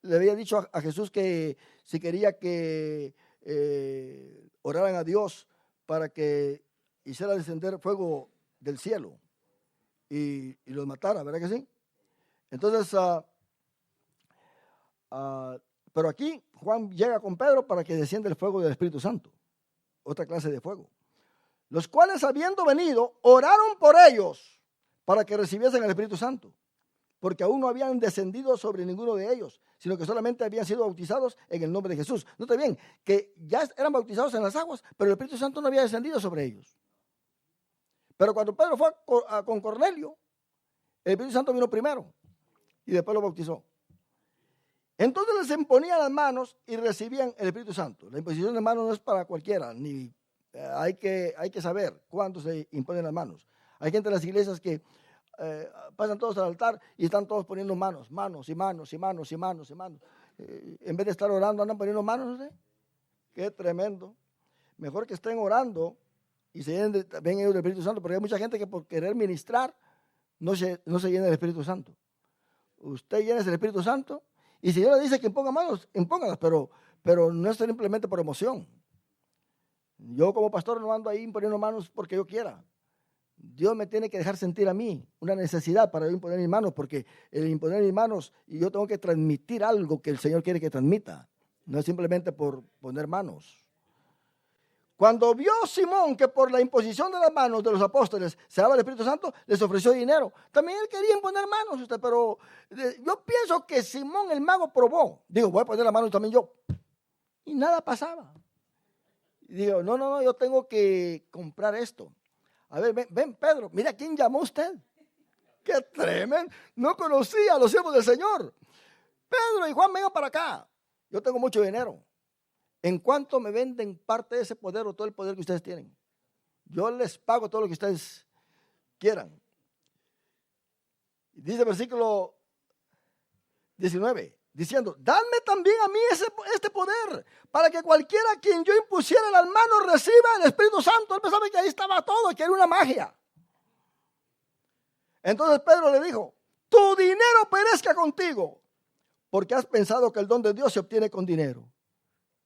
le había dicho a Jesús que si quería que oraran a Dios para que hiciera descender fuego del cielo y los matara, ¿verdad que sí? Entonces, pero aquí Juan llega con Pedro para que descienda el fuego del Espíritu Santo, otra clase de fuego. Los cuales, habiendo venido, oraron por ellos para que recibiesen el Espíritu Santo, porque aún no habían descendido sobre ninguno de ellos, sino que solamente habían sido bautizados en el nombre de Jesús. Nota bien, que ya eran bautizados en las aguas, pero el Espíritu Santo no había descendido sobre ellos. Pero cuando Pedro fue con Cornelio, el Espíritu Santo vino primero y después lo bautizó. Entonces les imponían las manos y recibían el Espíritu Santo. La imposición de manos no es para cualquiera, ni hay que saber cuándo se imponen las manos. Hay gente en las iglesias que pasan todos al altar y están todos poniendo manos. En vez de estar orando, andan poniendo manos, ¿sí? Qué tremendo. Mejor que estén orando y se llenen ven ellos del Espíritu Santo, porque hay mucha gente que por querer ministrar no se llena del Espíritu Santo. Usted llena el Espíritu Santo y si Dios le dice que imponga manos, impóngalas, pero no es simplemente por emoción. Yo como pastor no ando ahí imponiendo manos porque yo quiera. Dios me tiene que dejar sentir a mí una necesidad para yo imponer mis manos, porque el imponer mis manos y yo tengo que transmitir algo que el Señor quiere que transmita. No es simplemente por poner manos. Cuando vio Simón que por la imposición de las manos de los apóstoles se daba el Espíritu Santo, les ofreció dinero. También él quería imponer manos, pero yo pienso que Simón el mago probó. Digo, voy a poner las manos también yo. Y nada pasaba. Y digo, no, yo tengo que comprar esto. A ver, ven Pedro, mira quién llamó usted. Qué tremendo. No conocía a los siervos del Señor. Pedro y Juan, vengan para acá. Yo tengo mucho dinero. ¿En cuánto me venden parte de ese poder o todo el poder que ustedes tienen? Yo les pago todo lo que ustedes quieran. Dice el versículo 19, diciendo, dadme también a mí este poder, para que cualquiera a quien yo impusiera las manos reciba el Espíritu Santo. Él pensaba que ahí estaba todo, que era una magia. Entonces Pedro le dijo, tu dinero perezca contigo, porque has pensado que el don de Dios se obtiene con dinero.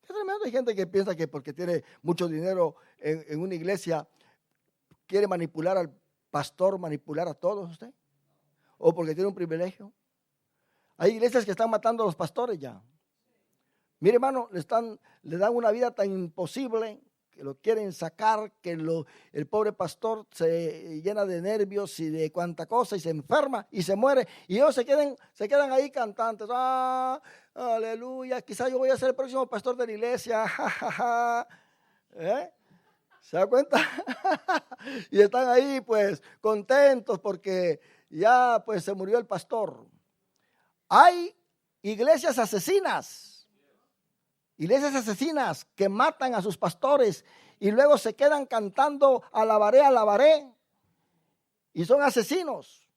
Qué tremendo. Hay gente que piensa que porque tiene mucho dinero en una iglesia, quiere manipular al pastor, manipular a todos usted. O porque tiene un privilegio. Hay iglesias que están matando a los pastores ya. Mire, hermano, le dan una vida tan imposible que lo quieren sacar, que el pobre pastor se llena de nervios y de cuanta cosa y se enferma y se muere. Y ellos se quedan ahí cantantes. Aleluya, quizás yo voy a ser el próximo pastor de la iglesia. ¿Se da cuenta? Y están ahí pues contentos porque ya pues se murió el pastor. Hay iglesias asesinas que matan a sus pastores y luego se quedan cantando alabaré, y son asesinos.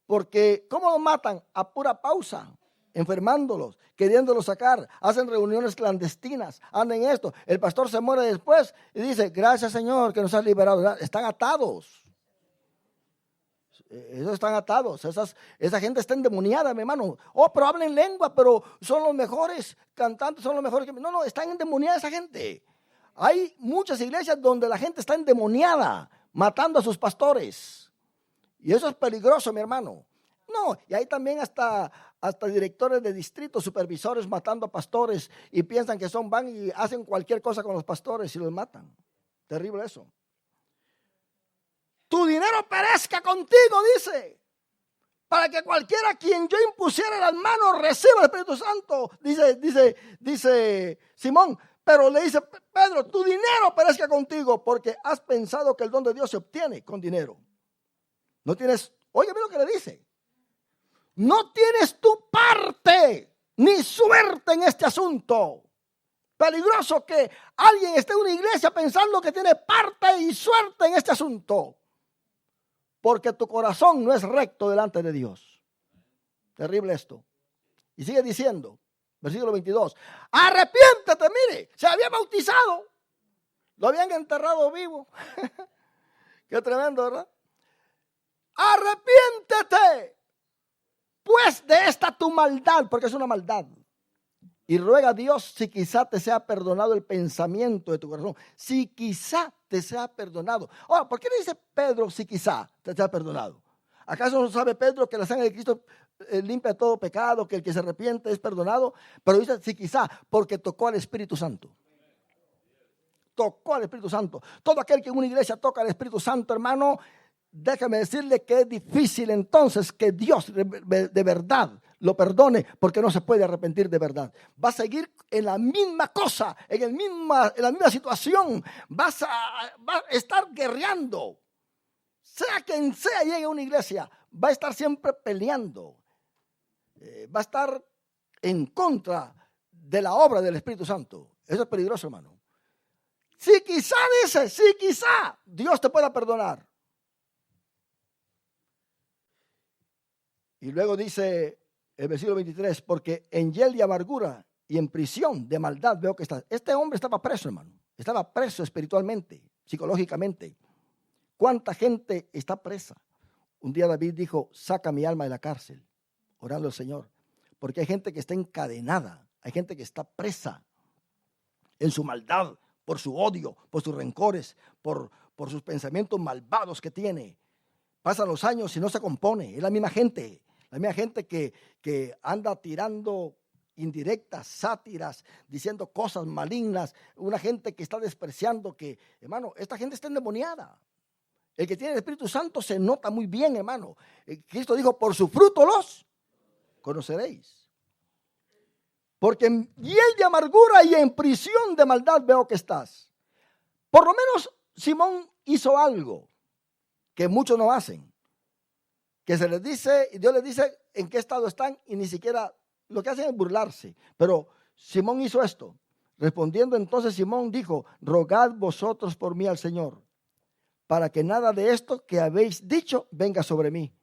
Porque ¿cómo los matan? A pura pausa, enfermándolos, queriéndolos sacar, hacen reuniones clandestinas, andan en esto. El pastor se muere después y dice, gracias Señor que nos has liberado. Están atados. Esos están atados, esa gente está endemoniada, mi hermano. Pero hablan lengua, pero son los mejores cantantes, son los mejores. No, están endemoniada esa gente. Hay muchas iglesias donde la gente está endemoniada, matando a sus pastores. Y eso es peligroso, mi hermano. No, y hay también hasta directores de distritos, supervisores matando a pastores y piensan que van y hacen cualquier cosa con los pastores y los matan. Terrible eso. Tu dinero perezca contigo, dice, para que cualquiera a quien yo impusiera las manos reciba el Espíritu Santo. Dice Simón, pero le dice Pedro, tu dinero perezca contigo, porque has pensado que el don de Dios se obtiene con dinero. No tienes, óyeme lo que le dice, no tienes tu parte ni suerte en este asunto. Peligroso que alguien esté en una iglesia pensando que tiene parte y suerte en este asunto, porque tu corazón no es recto delante de Dios. Terrible esto. Y sigue diciendo, versículo 22, arrepiéntete, mire, se había bautizado, lo habían enterrado vivo. Qué tremendo, ¿verdad? Arrepiéntete, pues, de esta tu maldad, porque es una maldad. Y ruega a Dios si quizá te sea perdonado el pensamiento de tu corazón. Si quizá te sea perdonado. Ahora, ¿por qué le dice Pedro si quizá te sea perdonado? ¿Acaso no sabe Pedro que la sangre de Cristo limpia todo pecado, que el que se arrepiente es perdonado? Pero dice si quizá, porque tocó al Espíritu Santo. Tocó al Espíritu Santo. Todo aquel que en una iglesia toca al Espíritu Santo, hermano, déjame decirle que es difícil entonces que Dios de verdad lo perdone, porque no se puede arrepentir de verdad. Va a seguir en la misma cosa, en la misma situación. Va a estar guerreando. Sea quien sea, llegue a una iglesia, va a estar siempre peleando. Va a estar en contra de la obra del Espíritu Santo. Eso es peligroso, hermano. Si quizá, dice, si quizá Dios te pueda perdonar. Y luego dice el versículo 23, porque en hiel y amargura y en prisión de maldad veo que está. Este hombre estaba preso, hermano. Estaba preso espiritualmente, psicológicamente. ¿Cuánta gente está presa? Un día David dijo, saca mi alma de la cárcel, orando al Señor. Porque hay gente que está encadenada, hay gente que está presa en su maldad, por su odio, por sus rencores, por sus pensamientos malvados que tiene. Pasan los años y no se compone, es la misma gente que anda tirando indirectas, sátiras, diciendo cosas malignas, una gente que está despreciando, que, hermano, esta gente está endemoniada. El que tiene el Espíritu Santo se nota muy bien, hermano. Cristo dijo, por su fruto los conoceréis. Porque en hiel de amargura y en prisión de maldad veo que estás. Por lo menos Simón hizo algo que muchos no hacen. Que se les dice, y Dios les dice en qué estado están y ni siquiera lo que hacen es burlarse. Pero Simón hizo esto. Respondiendo entonces Simón dijo, rogad vosotros por mí al Señor, para que nada de esto que habéis dicho venga sobre mí.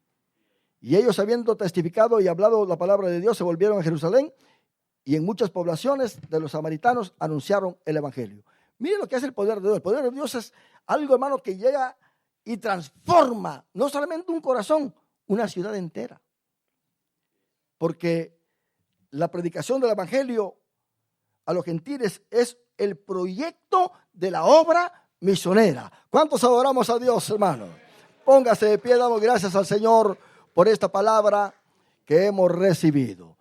Y ellos, habiendo testificado y hablado la palabra de Dios, se volvieron a Jerusalén y en muchas poblaciones de los samaritanos anunciaron el evangelio. Miren lo que es el poder de Dios. El poder de Dios es algo, hermano, que llega y transforma no solamente un corazón, una ciudad entera. Porque la predicación del evangelio a los gentiles es el proyecto de la obra misionera. ¿Cuántos adoramos a Dios, hermano? Póngase de pie, damos gracias al Señor por esta palabra que hemos recibido.